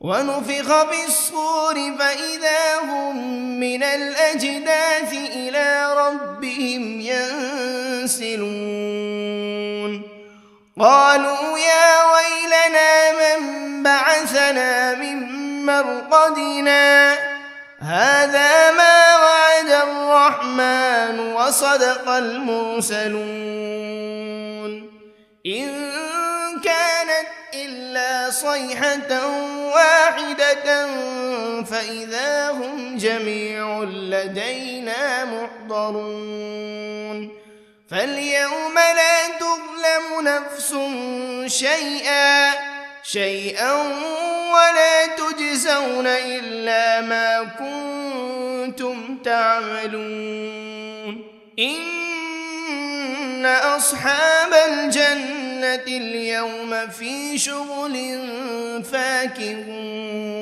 ونفخ بالصور فإذا هم من الأجداث إلى ربهم ينسلون قالوا يا ويلنا من بعثنا من مرقدنا هذا ما وعد الرحمن وصدق المرسلون إن كانت إلا صيحة واحدة فإذا هم جميع لدينا محضرون فاليوم لا تظلم نفس شيئا ولا تجزون إلا ما كنتم تعملون إن أصحاب الجنة اليوم في شغل فاكهون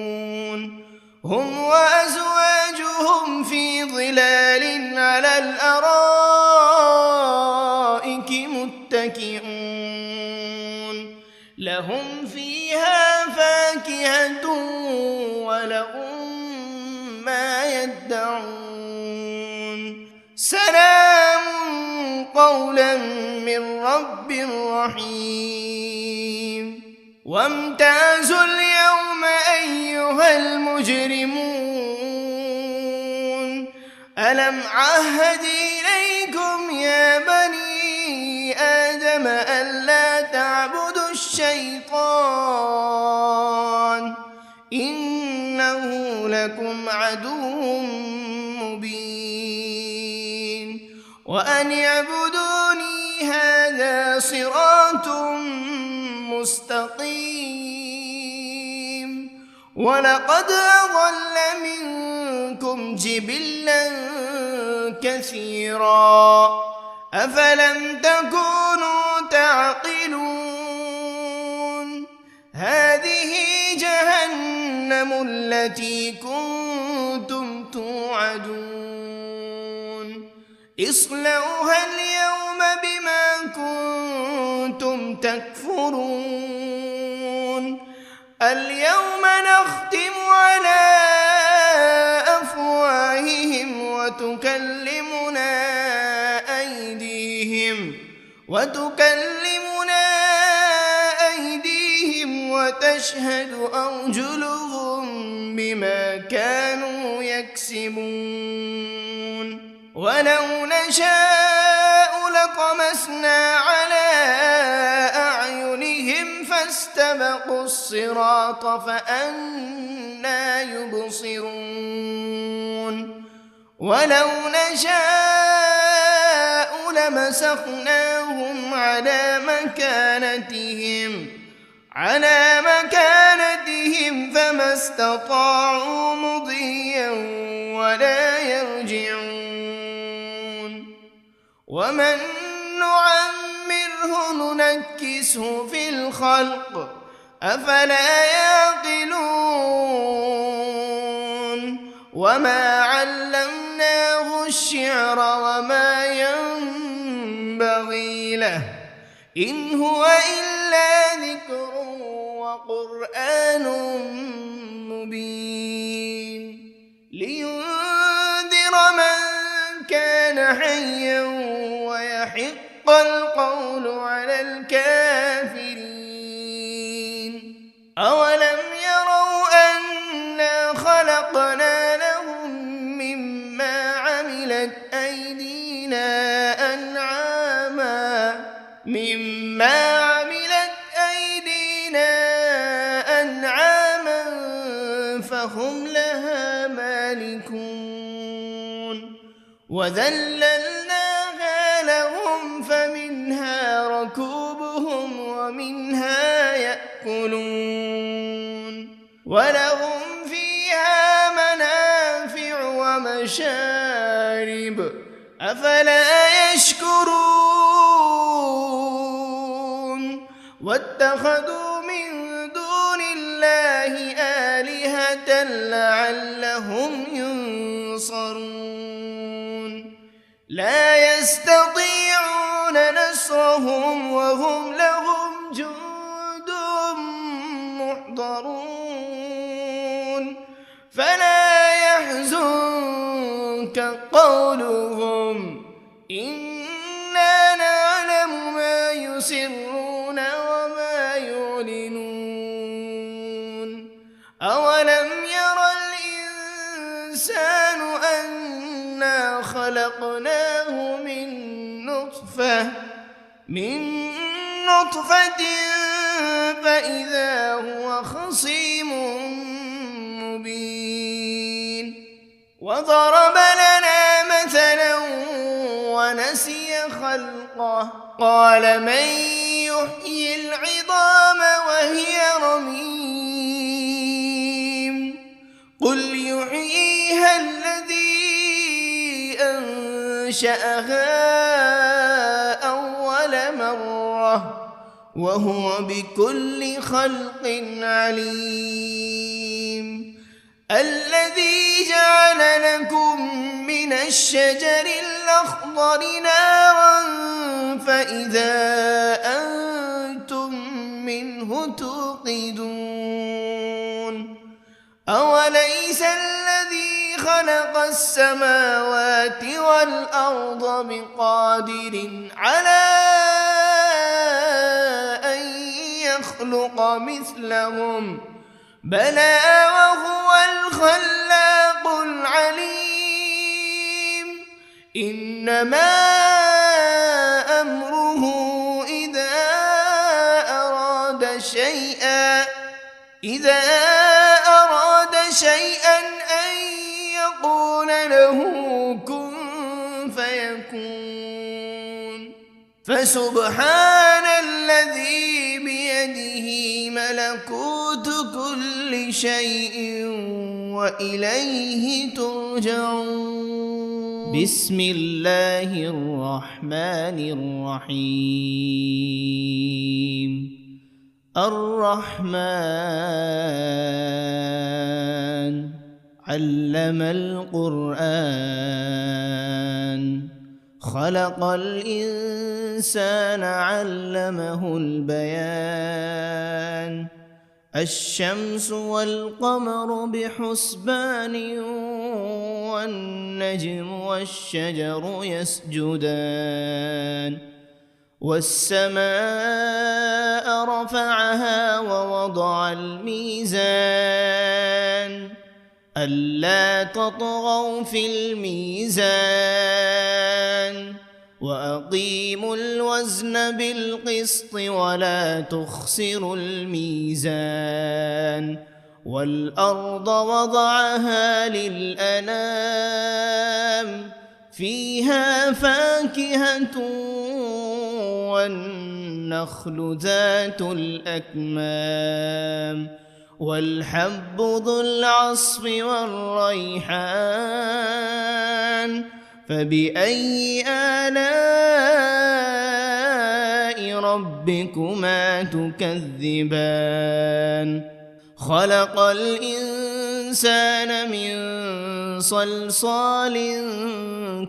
هم وأزواجهم في ظلال على الأرائك متكئون لهم فيها فاكهة ولهم ما يدعون سلام قولا من رب رحيم وامتازوا اليوم أيها المجرمون ألم عهد إليكم يا بني آدم ألا تعبدوا الشيطان إنه لكم عدو مبين وأن اعبدوني هذا صراط مستقيم ولقد أضل منكم جبلا كثيرا أفلم تكونوا تعقلون هذه جهنم التي كنتم توعدون اصلوها اليوم بما كنتم تكفرون اليوم نختم على أفواههم وتكلمنا أيديهم وتشهد أرجلهم بما كانوا يكسبون ولو نشاء لطمسنا على أعينهم فاستبقوا الصراط فأنى يبصرون ولو نشاء لمسخناهم على مكانتهم فما استطاعوا مضيا ولا يرجعون ومن نعمره ننكسه في الخلق أفلا يعقلون وما علمناه الشعر وما ينبغي له إن هو إلا ذكر وقرآن مبين لينذر من كان حيا ويحق القول على الكافرين أولم يروا أنا خلقنا لهم مما عملت أيدينا أنعاما فهم لها مالكون وذللناها لهم فمنها ركوبهم ومنها يأكلون ولهم فيها منافع ومشارب أفلا يشكرون واتخذوا من دون الله آلهة لعلهم ينصرون لا يستطيعون نصرهم وهم لهم جند محضرون فلا يحزنك قولهم إنا نعلم ما يسرون وما يعلنون أولم ير الإنسان أنا خلقناه من نطفة فإذا هو خصيم مبين وضرب لنا مثلا ونسي خلقه قال من يحيي العظام وهي رميم قل يحييها الذي أنشأها أول مرة وهو بكل خلق عليم الذي جعل لكم من الشجر الأخضر نارا فإذا أنتم منه توقدون أوليس الذي خلق السماوات والأرض بقادر على أن يخلق مثلهم بلى وهو الخلاق العليم إنما أمره إذا أراد شيئا أن يقول له كن فيكون فسبحان الذي بيده ملكوت كل شيء وإليه ترجعون بسم الله الرحمن الرحيم الرحمن علم القرآن خلق الإنسان علمه البيان الشمس والقمر بحسبان والنجم والشجر يسجدان والسماء رفعها ووضع الميزان ألا تطغوا في الميزان وأقيموا الوزن بالقسط ولا تخسروا الميزان والأرض وضعها للأنام فيها فاكهة والنخل ذات الأكمام والحب ذو العصف والريحان فبأي آلاء ربكما تكذبان خلق الإنسان من صلصال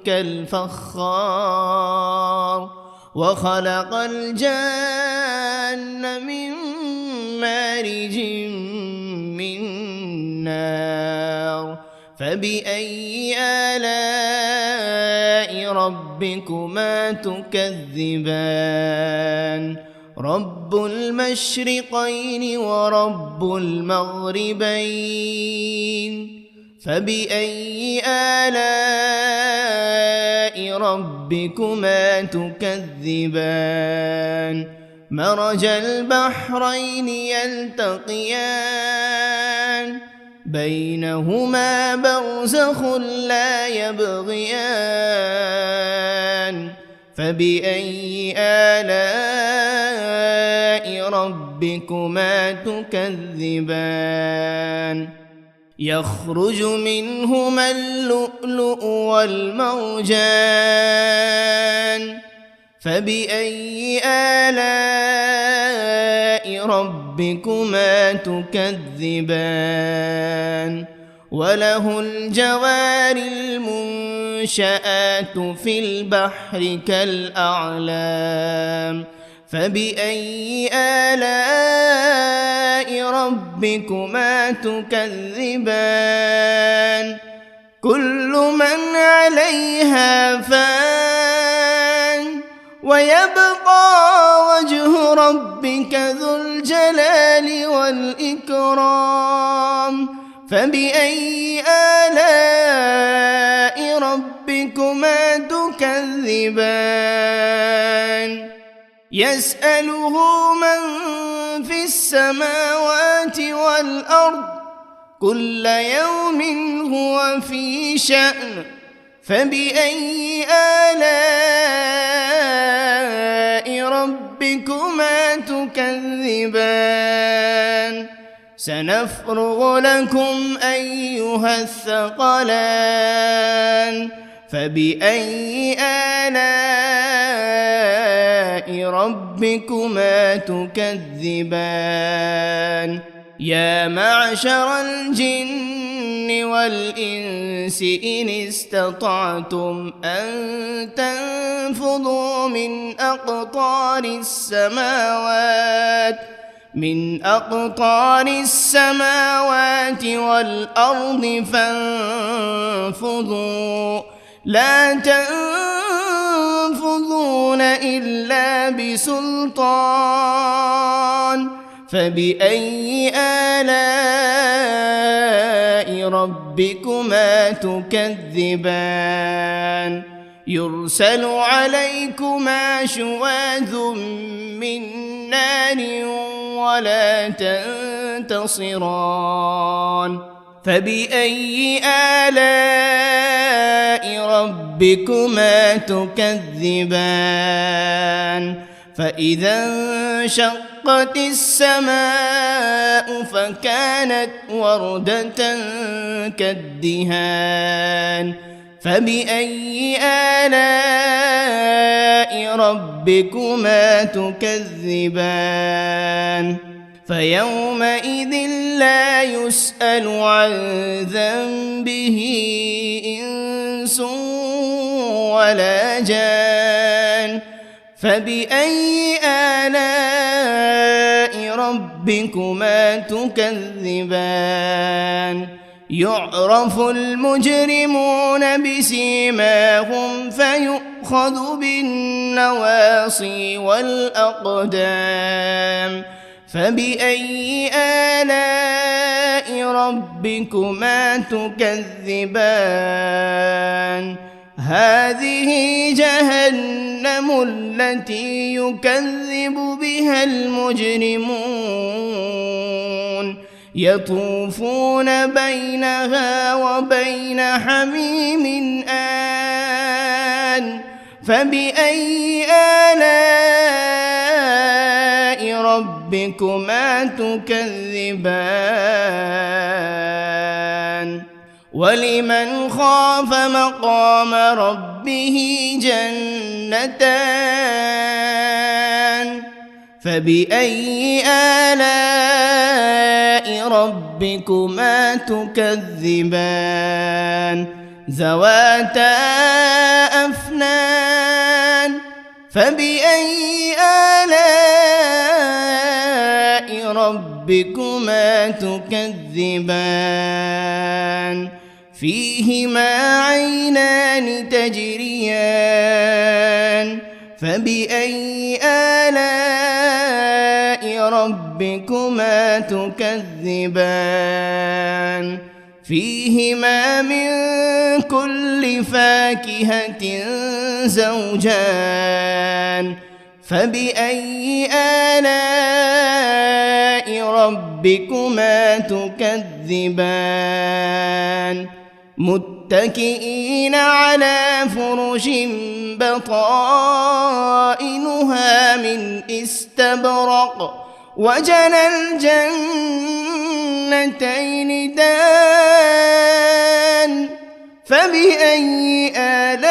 كالفخار وخلق الجان من مارج من نار فبأي آلاء ربكما تكذبان رب المشرقين ورب المغربين فبأي آلاء ربكما تكذبان مرج البحرين يلتقيان بينهما برزخ لا يبغيان فبأي آلاء ربكما تكذبان يخرج منهما اللؤلؤ والمرجان فبأي آلاء ربكما تكذبان وله الجوار المنشآت في البحر كالأعلام فبأي آلاء ربكما تكذبان كل من عليها فان ويبقى وجه ربك ذو الجلال والإكرام فبأي آلاء ربكما تكذبان يسأله من في السماوات والأرض كل يوم هو في شأن فبأي آلاء ربكما تكذبان سنفرغ لكم أيها الثقلان فبأي آلاء ربكما تكذبان يا معشر الجن والإنس إن استطعتم أن تنفذوا من أقطار السماوات والأرض فانفذوا لا تنفذون إلا بسلطان فبأي آلاء ربكما تكذبان يرسل عليكما شواذ من نار ولا تنتصران فبأي آلاء ربكما تكذبان فإذا انشقت السماء فكانت وردة كالدهان فبأي آلاء ربكما تكذبان فيومئذ لا يسأل عن ذنبه إنس ولا جان فبأي آلاء ربكما تكذبان يعرف المجرمون بسيماهم فيؤخذ بالنواصي والأقدام فبأي آلاء ربكما تكذبان هذه جهنم التي يكذب بها المجرمون يطوفون بينها وبين حميم آن فبأي آلاء ربكما تكذبان ولمن خاف مقام ربه جنتان فبأي آلاء ربكما تكذبان ذواتا أفنان فبأي آلاء ربكما تكذبان فيهما عينان تجريان فبأي آلاء ربكما تكذبان فيهما من كل فاكهة زوجان فبأي آلاء ربكما تكذبان متكئين على فرش بطائنها من استبرق وجنى الجنتين دان فبأي آلاء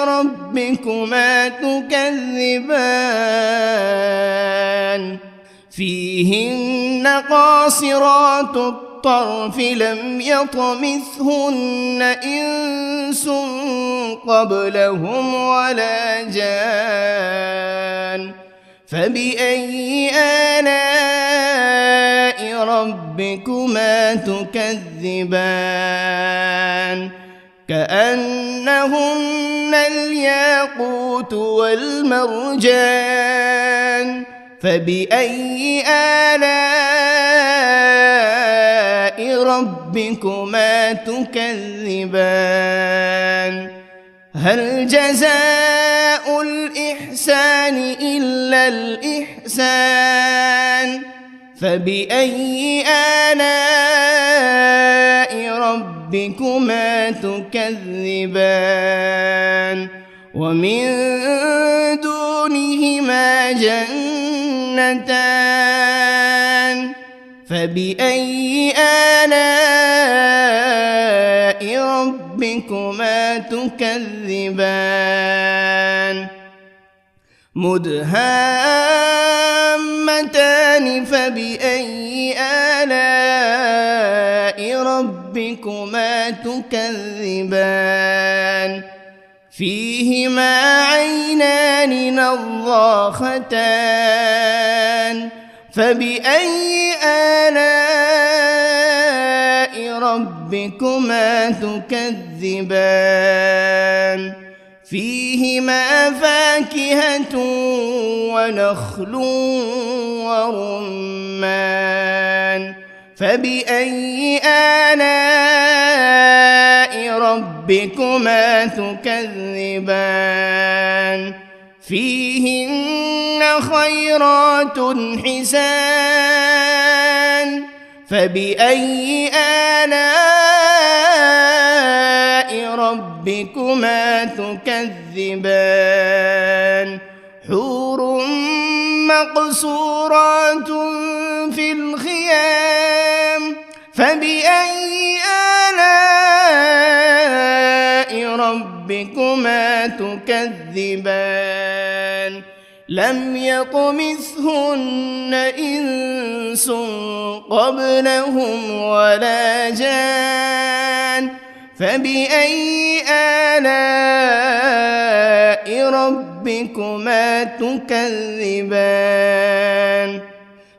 ربكما تكذبان فيهن قاصرات الطرف لم يطمثهن إنس قبلهم ولا جان فبأي آلاء ربكما تكذبان كأنهن الياقوت والمرجان فبأي آلاء ربكما تكذبان هل جزاء الإحسان إلا الإحسان فبأي آلاء ربكما تكذبان ومن دونهما جنتان فبأي آلاء ربكما تكذبان مدهامتان فبأي آلاء ربكما تكذبان فيهما عينان نضاختان فبأي آلاء ربكما تكذبان فيهما فاكهة ونخل ورمان فبأي آلاء ربكما تكذبان فيهن خيرات حسان فبأي آلاء ربكما تكذبان حور مقصورات في الخيام فبأي آلاء ربكما تكذبان لم يطمثهن إنس قبلهم ولا جان فبأي آلاء ربكما تكذبان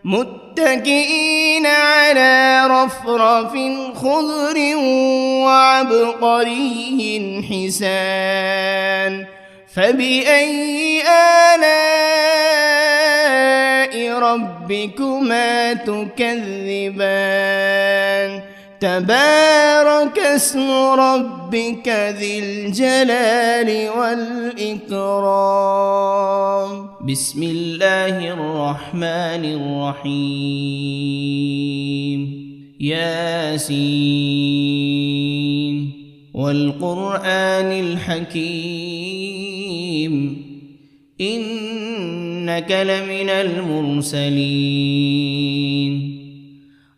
متكئين على رفرف خضر وعبقري حسان فبأي آلاء ربكما تكذبان تبارك اسم ربك ذي الجلال والإكرام. بسم الله الرحمن الرحيم. ياسين والقرآن الحكيم إنك لمن المرسلين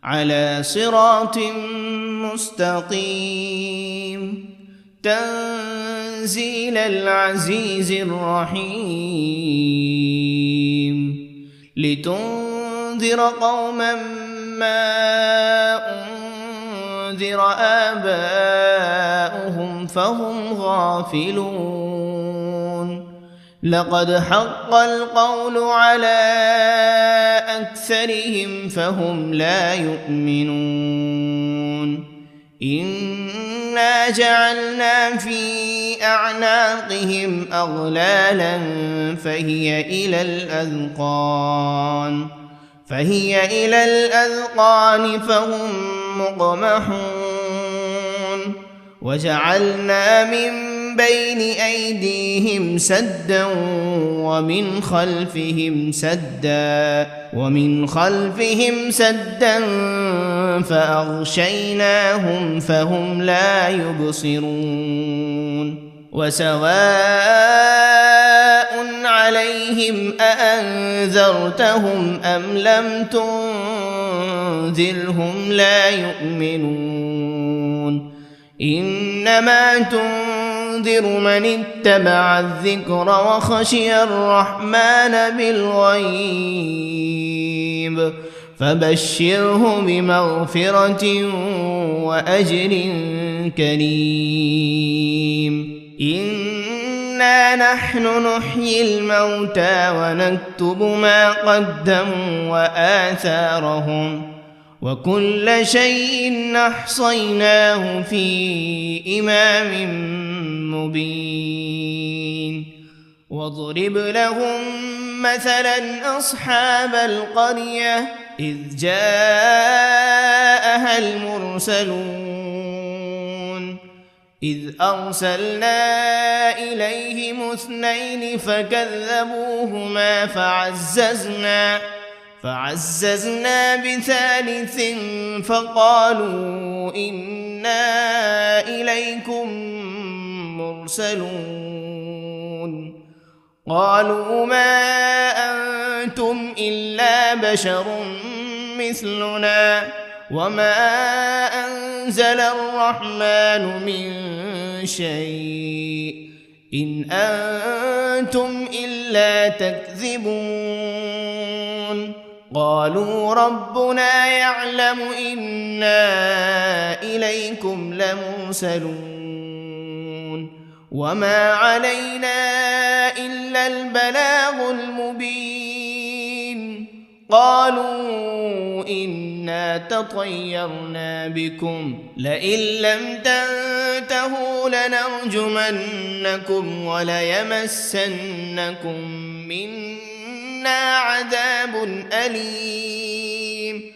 على صراط مستقيم تنزيل العزيز الرحيم لتنذر قوما ما أنذر آباؤهم فهم غافلون لقد حق القول على أكثرهم فهم لا يؤمنون إنا جعلنا في أعناقهم أغلالا فهي إلى الأذقان فهم مقمحون وجعلنا من بين أيديهم سدا ومن خلفهم سدا فأغشيناهم فهم لا يبصرون وسواء عليهم أأنذرتهم أم لم تنذرهم لا يؤمنون إنما تنذر من اتبع الذكر وخشي الرحمن بالغيب فبشره بمغفرة وأجر كريم. إنا نحن نحيي الموتى ونكتب ما قدموا وآثارهم وكل شيء أحصيناه في إمام مبين. واضرب لهم مثلا أصحاب القرية إذ جاءها المرسلون إذ أرسلنا إليهم 2 فكذبوهما فعززنا بثالث فقالوا إنا إليكم مرسلون قالوا ما أنتم إلا بشر مثلنا وما أنزل الرحمن من شيء إن أنتم إلا تكذبون قالوا ربنا يعلم إنا إليكم لمرسلون وما علينا إلا البلاغ المبين. قالوا إنا تطيرنا بكم لئن لم تنتهوا لنرجمنكم وليمسنكم منا عذاب أليم.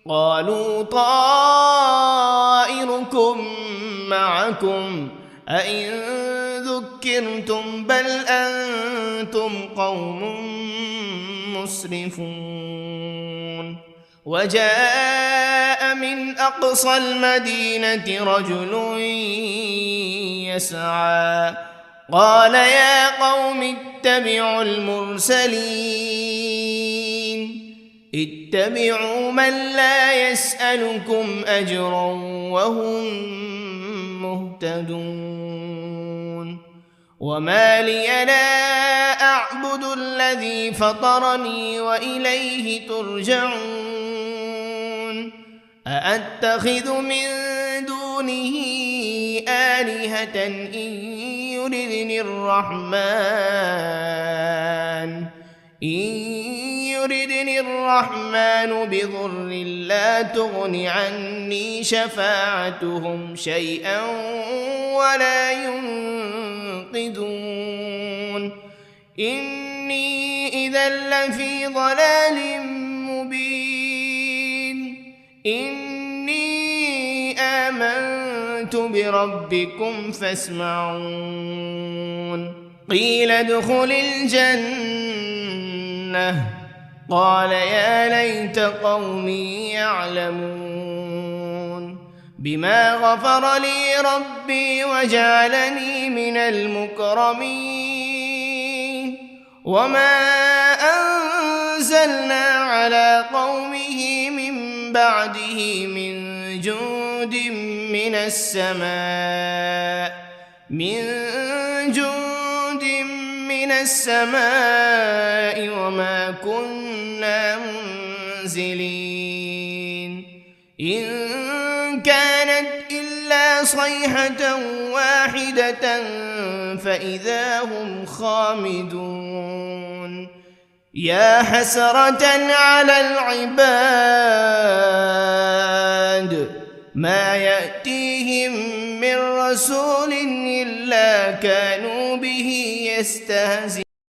قالوا طائركم معكم أئن ذكرتم بل أنتم قوم مسرفون. وجاء من أقصى المدينة رجل يسعى قال يا قوم اتبعوا المرسلين اتبعوا من لا يسألكم أجرا وهم مهتدون. وما لي لا أعبد الذي فطرني وإليه ترجعون. أأتخذ من دونه آلهة إن يردني الرحمن بضر لا تغن عني شفاعتهم شيئا ولا ينقذون. إني إذا لفي ضلال إني آمنت بربكم فاسمعون قيل ادخل الجنة قال يا ليت قومي يعلمون بما غفر لي ربي وجعلني من المكرمين وما أنزلنا على قومه من بعده من جند من السماء وما كنا منزلين إن كانت إلا صيحة واحدة فإذا هم خامدون يا حسرة على العباد ما يأتيهم من رسول إلا كانوا به يستهزئون